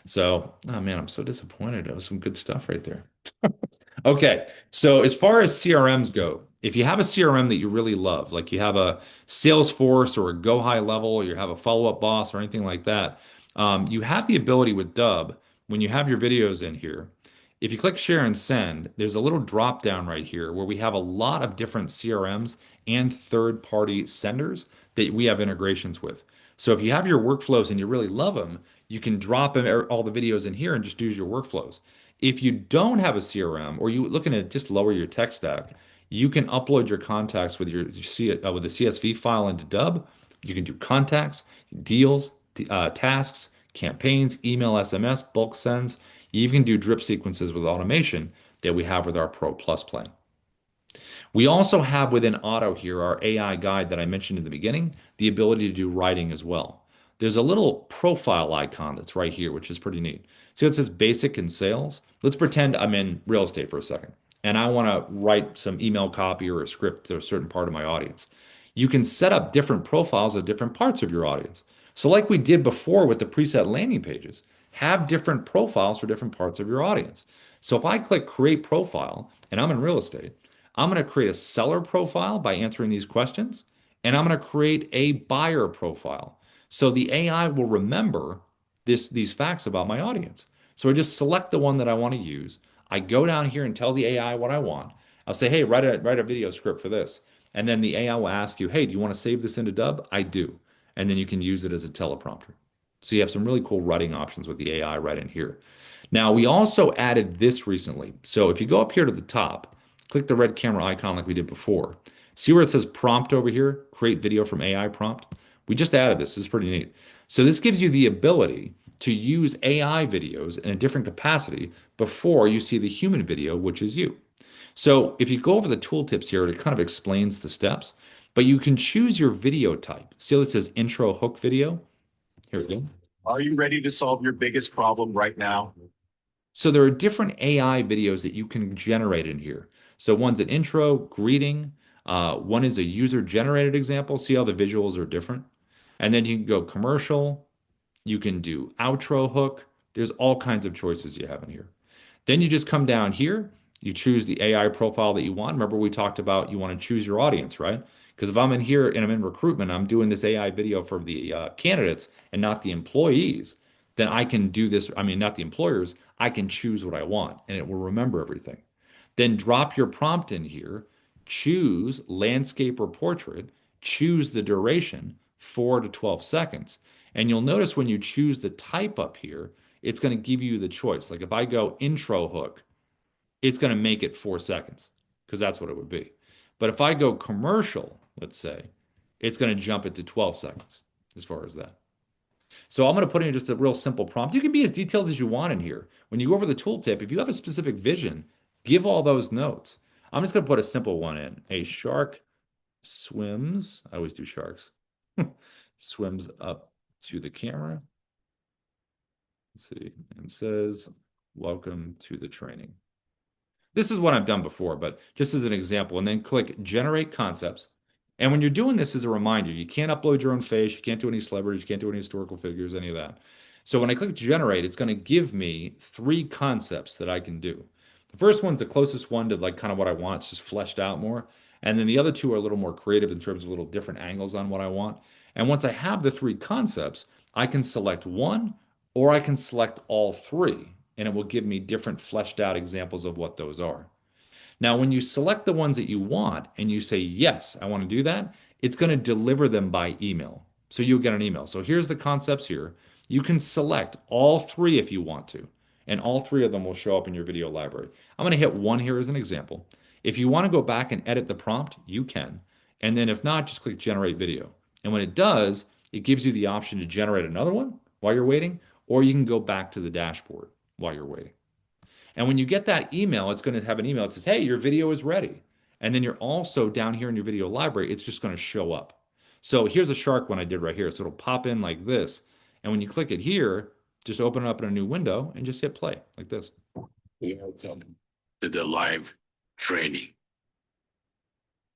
So, oh man, I'm so disappointed. That was some good stuff right there. Okay, so as far as CRMs go, if you have a CRM that you really love, like you have a Salesforce or a Go High Level, or you have a Follow Up Boss or anything like that, you have the ability with Dubb, when you have your videos in here, if you click share and send, there's a little drop down right here where we have a lot of different CRMs and third-party senders that we have integrations with. So if you have your workflows and you really love them, you can drop them, all the videos in here and just use your workflows. If you don't have a CRM or you're looking to just lower your tech stack, you can upload your contacts with with a CSV file into Dubb. You can do contacts, deals, tasks, campaigns, email, SMS, bulk sends. You even do drip sequences with automation that we have with our Pro Plus plan. We also have within Auto here, our AI guide that I mentioned in the beginning, the ability to do writing as well. There's a little profile icon that's right here, which is pretty neat. See, it says basic and sales. Let's pretend I'm in real estate for a second and I want to write some email copy or a script to a certain part of my audience. You can set up different profiles of different parts of your audience. So, like we did before with the preset landing pages, have different profiles for different parts of your audience. So, if I click create profile and I'm in real estate, I'm going to create a seller profile by answering these questions, and I'm going to create a buyer profile. So the AI will remember these facts about my audience. So I just select the one that I want to use. I go down here and tell the AI what I want. I'll say, hey, write a video script for this. And then the AI will ask you, hey, do you want to save this into Dubb? I do. And then you can use it as a teleprompter. So you have some really cool writing options with the AI right in here. Now, we also added this recently. So if you go up here to the top, click the red camera icon like we did before. See where it says prompt over here? Create video from AI prompt. We just added this. This is pretty neat. So this gives you the ability to use AI videos in a different capacity before you see the human video, which is you. So if you go over the tooltips here, it kind of explains the steps, but you can choose your video type. See how it says intro hook video? Here we go. Are you ready to solve your biggest problem right now? So there are different AI videos that you can generate in here. So one's an intro, greeting. One is a user-generated example. See how the visuals are different? And then you can go commercial. You can do outro hook. There's all kinds of choices you have in here. Then you just come down here. You choose the AI profile that you want. Remember we talked about you want to choose your audience, right? Because if I'm in here and I'm in recruitment, I'm doing this AI video for the candidates and not the employees, then I can do this. I mean, not the employers. I can choose what I want and it will remember everything. Then drop your prompt in here, choose landscape or portrait, choose the duration, 4 to 12 seconds. And you'll notice when you choose the type up here, it's going to give you the choice. Like if I go intro hook, it's going to make it 4 seconds because that's what it would be. But if I go commercial, let's say, it's going to jump it to 12 seconds as far as that. So I'm going to put in just a real simple prompt. You can be as detailed as you want in here. When you go over the tooltip, if you have a specific vision, give all those notes. I'm just going to put a simple one in. A shark swims. I always do sharks. Swims up to the camera. Let's see. And says, "Welcome to the training." This is what I've done before, but just as an example, and then click generate concepts. And when you're doing this as a reminder, you can't upload your own face, you can't do any celebrities, you can't do any historical figures, any of that. So when I click generate, it's going to give me three concepts that I can do. The first one's the closest one to like kind of what I want. It's just fleshed out more. And then the other two are a little more creative in terms of little different angles on what I want. And once I have the three concepts, I can select one or I can select all three, and it will give me different fleshed out examples of what those are. Now, when you select the ones that you want and you say, yes, I want to do that, it's going to deliver them by email. So you'll get an email. So here's the concepts here. You can select all three if you want to, and all three of them will show up in your video library. I'm going to hit one here as an example. If you want to go back and edit the prompt, you can. And then if not, just click generate video. And when it does, it gives you the option to generate another one while you're waiting, or you can go back to the dashboard while you're waiting. And when you get that email, it's going to have an email that says, hey, your video is ready. And then you're also down here in your video library, it's just going to show up. So here's a shark one I did right here. So it'll pop in like this. And when you click it here, just open it up in a new window and just hit play like this. Welcome to the live training.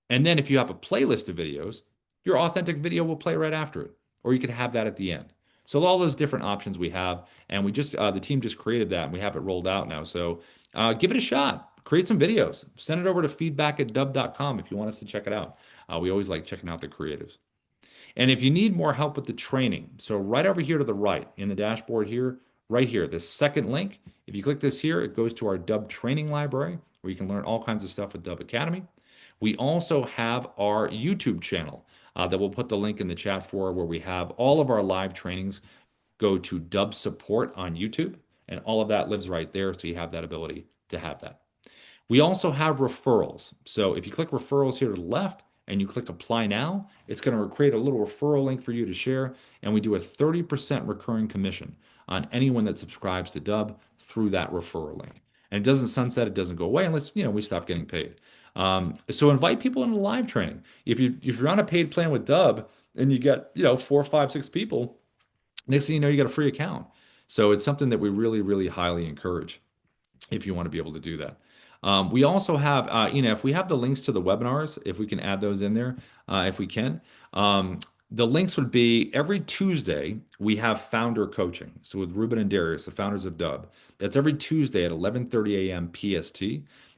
And then if you have a playlist of videos, your authentic video will play right after it, or you could have that at the end. So all those different options we have, and we just the team just created that, and we have it rolled out now. So give it a shot. Create some videos. Send it over to feedback@dubb.com if you want us to check it out. We always like checking out the creatives. And if you need more help with the training, so right over here to the right in the dashboard here, right here, this second link, if you click this here, it goes to our Dubb training library where you can learn all kinds of stuff with Dubb Academy. We also have our YouTube channel that we'll put the link in the chat for where we have all of our live trainings go to Dubb support on YouTube, and all of that lives right there. So you have that ability to have that. We also have referrals. So if you click referrals here to the left and you click apply now, it's going to create a little referral link for you to share. And we do a 30% recurring commission on anyone that subscribes to Dubb through that referral link. And it doesn't sunset, it doesn't go away unless, we stop getting paid. So invite people into live training. If you're on a paid plan with Dubb and you get, 4, 5, 6 people, next thing you know, you got a free account. So it's something that we really, really highly encourage if you want to be able to do that. We also have, if we have the links to the webinars, if we can add those in there, if we can. The links would be every Tuesday, we have founder coaching. So with Ruben and Darius, the founders of Dubb, that's every Tuesday at 11:30 a.m. PST.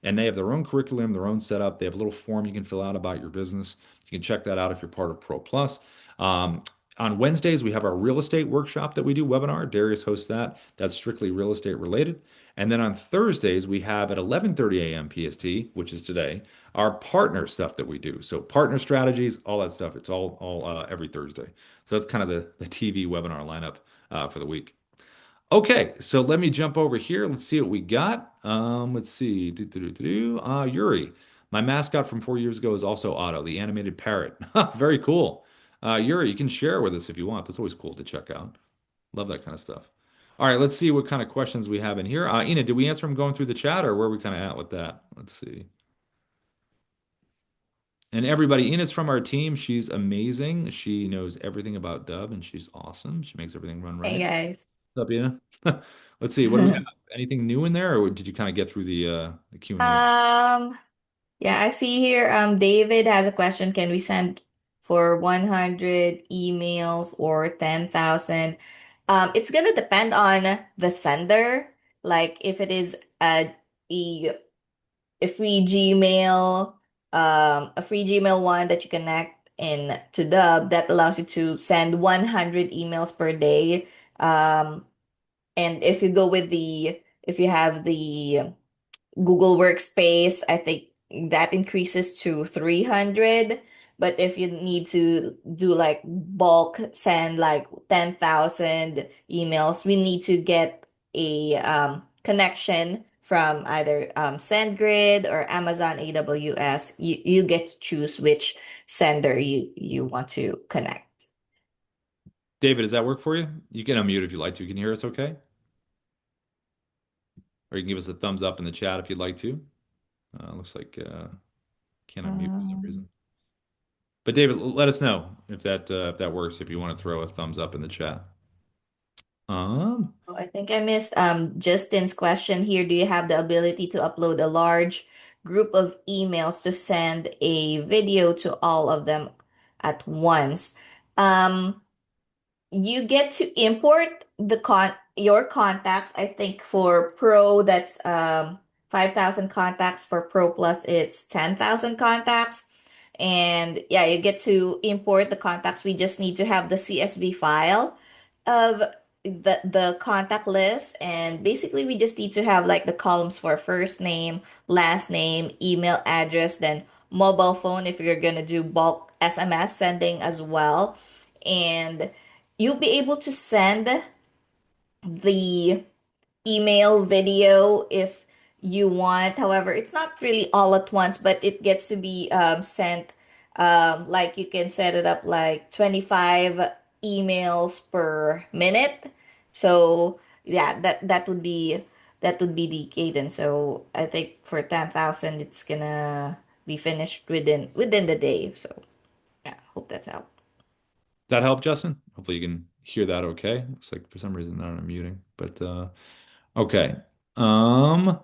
And they have their own curriculum, their own setup. They have a little form you can fill out about your business. You can check that out if you're part of Pro Plus. On Wednesdays, we have our real estate workshop that we do webinar. Darius hosts that. That's strictly real estate related. And then on Thursdays, we have at 11:30 a.m. PST, which is today, our partner stuff that we do. So partner strategies, all that stuff. It's all every Thursday. So that's kind of the TV webinar lineup for the week. Okay, so let me jump over here. Let's see what we got. Let's see. Yuri, my mascot from 4 years ago is also Otto, the animated parrot. Very cool. Yuri, you can share with us if you want. That's always cool to check out. Love that kind of stuff. All right, let's see what kind of questions we have in here. Ina, did we answer them going through the chat or where are we kind of at with that? Let's see. And everybody, Ina's from our team. She's amazing. She knows everything about Dubb and she's awesome. She makes everything run Hey right. guys. What's up, Ina? Let's see. What do we have? Anything new in there or did you kind of get through the Q&A? Yeah, I see here David has a question. Can we send for 100 emails or 10,000? It's gonna depend on the sender. Like if it is a a free Gmail, a free Gmail one that you connect in to Dubb that allows you to send 100 emails per day. And if you go with if you have the Google Workspace, I think that increases to 300. But if you need to do like bulk send like 10,000 emails, we need to get a connection from either SendGrid or Amazon AWS. You get to choose which sender you want to connect. David, does that work for you? You can unmute if you'd like to. Can you hear us okay? Or you can give us a thumbs up in the chat if you'd like to. Looks like can't unmute for some Um, reason. But David, let us know if that works. If you want to throw a thumbs up in the chat. Um, Oh, I think I missed Justin's question here. Do you have the ability to upload a large group of emails to send a video to all of them at once? Um, you get to import the con your contacts. I think for Pro that's 5,000 contacts. For Pro Plus it's 10,000 contacts. And yeah, you get to import the contacts. We just need to have the CSV file of the contact list, and basically we just need to have like the columns for first name, last name, email address, then mobile phone if you're gonna do bulk SMS sending as well. And you'll be able to send the email video if you want. However, it's not really all at once, but it gets to be sent. Like you can set it up like 25 emails per minute. So yeah, that would be the cadence. So I think for 10,000, it's gonna be finished within the day. So yeah, hope that's out. that help, Justin? Hopefully you can hear that okay. Looks like for some reason not unmuting, but okay. Um,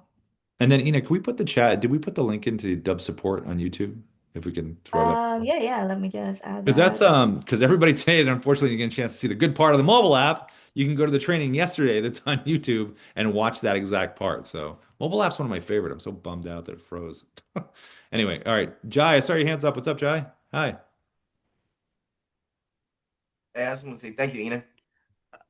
and then Ina, can we put the chat? Did we put the link into Dub support on YouTube? If we can throw that. Yeah, yeah. Let me just add Because that's that. because everybody today, unfortunately, you get a chance to see the good part of the mobile app. You can go to the training yesterday that's on YouTube and watch that exact part. So mobile app's one of my favorite. I'm so bummed out that it froze. Anyway, all right. Jai, I saw your hands up. What's up, Jai? Hi. Hey, I just want to say thank you, Ina.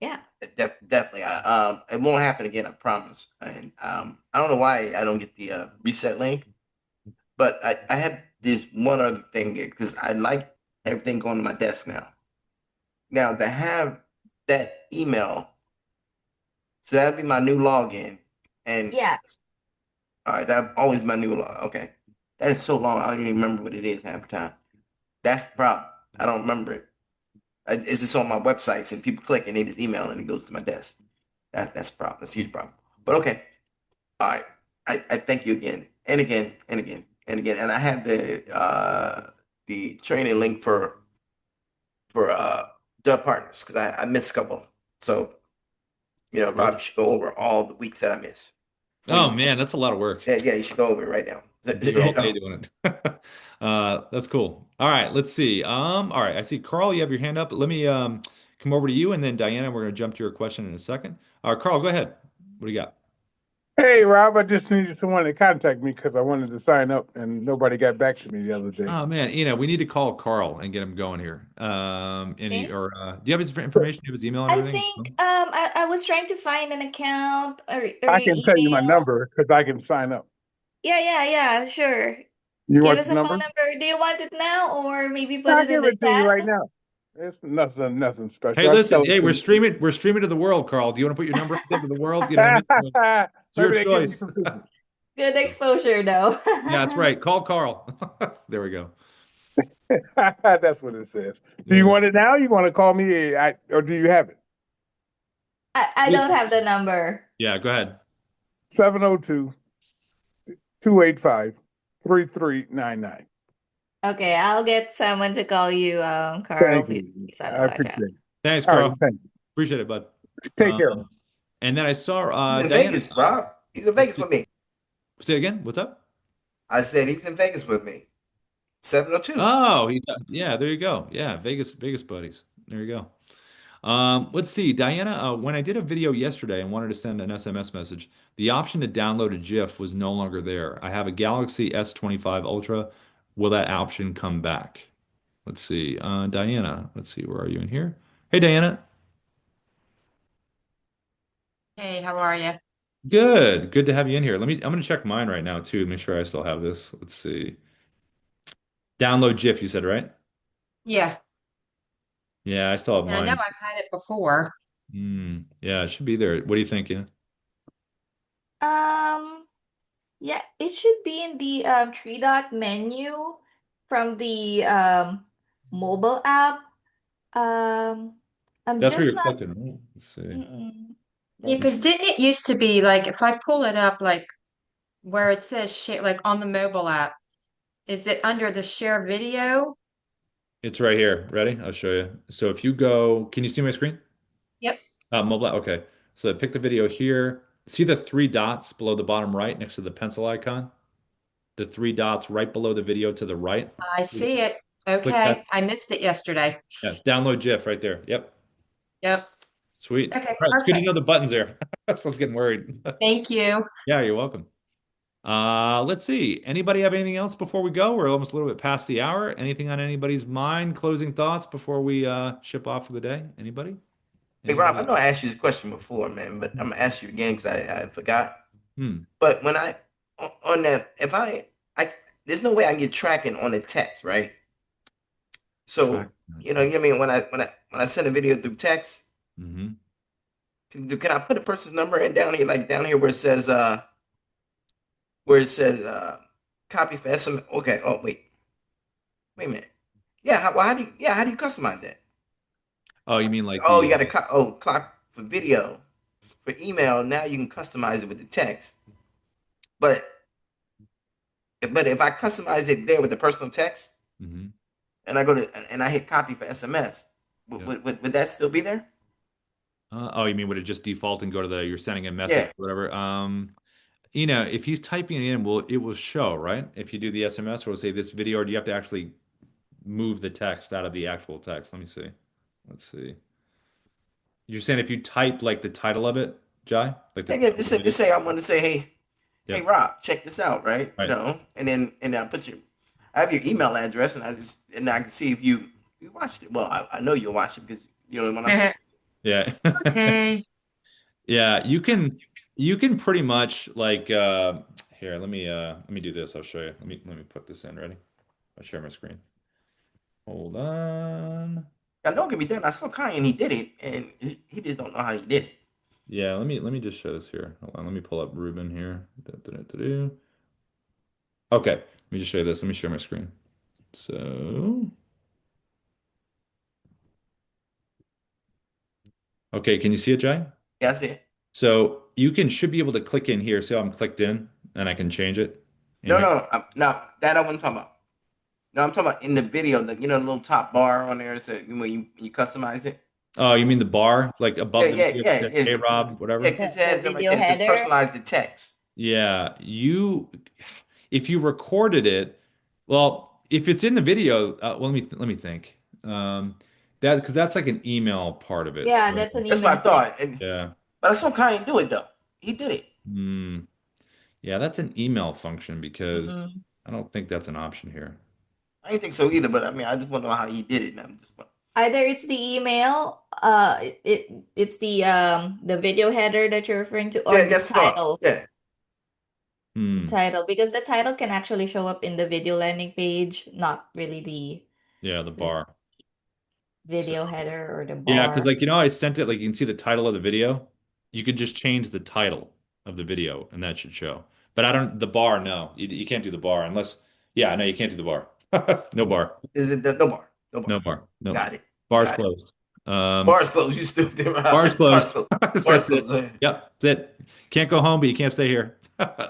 Yeah. Definitely. It won't happen again. I promise. And I don't know why I don't get the reset link, but I have this one other thing because I like everything going to my desk now. Now to have that email, so that'll be my new login. And Yeah. all right, that always my new log. Okay, that is so long. I don't even remember what it is half the time. That's the problem. I don't remember it. It's just on my websites and people click and they just email and it goes to my desk. That's a problem. That's a huge problem. But okay. All right. I thank you again and again and again and again. And I have the training link for Dubb partners because I missed a couple. So, Rob, you should go over all the weeks that I missed. Oh man, that's a lot of work. Yeah, yeah, you should go over it right now. Be here all day doing it. That's cool. All right, let's see. All right, I see Carl, you have your hand up. Let me come over to you, and then Diana, we're gonna jump to your question in a second. Carl, go ahead. What do you got? Hey, Rob, I just needed someone to contact me because I wanted to sign up and nobody got back to me the other day. Oh man, we need to call Carl and get him going here. Okay. Do you have his information? Do you have his email and I everything? think I was trying to find an account or I your can tell you my email. number because I can sign up. Yeah, yeah, yeah, sure. You Give want us the a phone number? number. Do you want it now or maybe put I'll it in give the it to you right chat? now. It's nothing Hey, special. I'll listen. spell it Hey, to you. we're streaming to the world, Carl. Do you want to put your number out there to the world? You know what I mean? It's your Maybe they give me choice. some business. Good exposure though. Yeah, that's right. Call Carl. There we go. That's what it says. Do you Yeah. want it now? You want to call me, or do you have it? I don't have the number. Yeah, go ahead. 702 285 3399. Okay, I'll get someone to call you, Carl, Thank if you you. please on the I live appreciate chat. it. Thanks, All right. Carl. Thank you. Appreciate it, bud. Take care. And then I saw He's in Diana. Vegas, Rob. He's in Vegas with me. Say it again. What's up? I said he's in Vegas with me. 702. Oh, yeah, there you go. Yeah, Vegas buddies. There you go. Let's see, Diana. When I did a video yesterday and wanted to send an SMS message, the option to download a GIF was no longer there. I have a Galaxy S25 Ultra. Will that option come back? Let's see. Diana, let's see. Where are you in here? Hey, Diana. Hey, how are you? Good. Good to have you in here. I'm gonna check mine right now too, make sure I still have this. Let's see. Download GIF, you said, right? Yeah, Yeah, I still have and I know mine. I've had it before. Yeah, it should be there. What do you think? Yeah. Um, yeah, it should be in the three dot menu from the mobile app. Um, I'm That's where just you're not. clicking, right? Let's see. Mm-mm. Yeah, That's because didn't it used to be like if I pull it up, like where it says share, like on the mobile app, is it under the share video? It's right here. Ready? I'll show you. So if you go, can you see my screen? Yep, Mobile. Okay. So pick the video here. See the three dots below the bottom right next to the pencil icon? The three dots right below the video to the right. I see it. Click that. Okay, I missed it yesterday. Yeah, download GIF right there. Yep. Yep. Sweet. Okay, All right, it's good to know perfect. the buttons there. So I was getting worried. Thank you. Yeah, you're welcome. Let's see. Anybody have anything else before we go? We're almost a little bit past the hour. Anything on anybody's mind? Closing thoughts before we ship off for the day? Anybody? Hey Rob, I Anybody? know I asked you this question before, man, but I'm gonna ask you again because I forgot. Hmm. But when on that, if I there's no way I can get tracking on the text, right? Track. So you know what I mean, when I send a video through text, Mm-hmm. can I put a person's number in down here, like down here where it says copy for SMS? Okay. Oh wait a minute. Yeah. How do you customize that? Oh, you mean like Oh, the you got to clock for video for email. Now you can customize it with the text, but if I customize it there with the personal text, mm-hmm. and I go to and I hit copy for SMS, Yep. would that still be there? Oh, you mean would it just default and go to the you're sending a message Yeah. or whatever? If he's typing it in, it will show, right? If you do the SMS, or will say this video, or do you have to actually move the text out of the actual text? Let me see. Let's see. You're saying if you type like the title of it, Jai, like the Yeah, yeah, title of the just video? say I want to say, hey Yep. Rob, check this out, right? Right. And then I have your email address, and I can see if you watched it. Well, I know you'll watch it because when I'm Yeah. Okay. Yeah, you can pretty much like here, let me do this. I'll show you. Let me put this in. Ready? I'll share my screen. Hold on. I know it can be done. I saw Kai and he did it, and he just don't know how he did it. Yeah, let me just show this here. Hold on, let me pull up Ruben here. Da-da-da-da-da. Okay, let me just show you this. Let me share my screen. So, okay, can you see it, Jay? Yeah, I see it. So you should be able to click in here. See how I'm clicked in, and I can change it. No, And no, no, that I wasn't talking about. No, I'm talking about in the video, the little top bar on there, so when you customize it. oh, you mean the bar like Yeah, above the yeah, video yeah, that says, yeah. "Hey Rob," Yeah, whatever? it the says it right video there. It says header. personalize the text. Yeah, if you recorded it, well, if it's in the video, well, let me think. That because that's like an email part of it. Yeah, So that's an That's what I email thing. thought. yeah, But I saw Kai do it though. He did it. Hmm. Yeah, that's an email function because Mm-mm. I don't think that's an option here. I didn't think so either. But I mean, I just want to know how he did it. And I'm just, Either it's the email, it's the video header that you're referring to, or yeah, the that's what. title. Yeah, Hmm. Title, because the title can actually show up in the video landing page, not really Yeah, the the bar. So video header or the yeah, because bar. like I sent it like you can see the title of the video. You could just change the title of the video and that should show. But I don't the bar, no. You can't do the bar unless yeah, no, you can't do the bar. No bar. is it no bar? No bar. No bar. No. Got it. Bar's Got it. closed. Um, Bars closed. You stupid. bar's Bars closed. closed. Bars That's closed. it. Yep, that's it. Can't go home, but you can't stay here.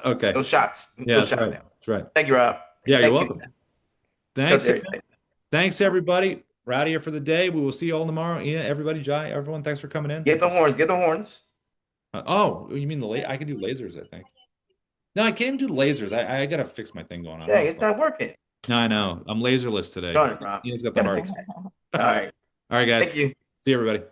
Okay. No shots. Yeah, No that's shots right. now. That's right. Thank you, Rob. Yeah, you're Thank you. welcome. Talk Thanks to you again. later. Thanks everybody. We're out of here for the day. We will see you all tomorrow. Yeah, everybody, Jai, everyone, thanks for coming in. Get the horns. Get the horns. Oh, you mean I can do lasers, I think. No, I can't even do lasers. I gotta fix my thing going on. Dang, it's not working. No, I know. I'm laserless today. Darn it, Rob. Ian's got the Gotta hard. fix that. All right. All right, guys. Thank you. See you, everybody.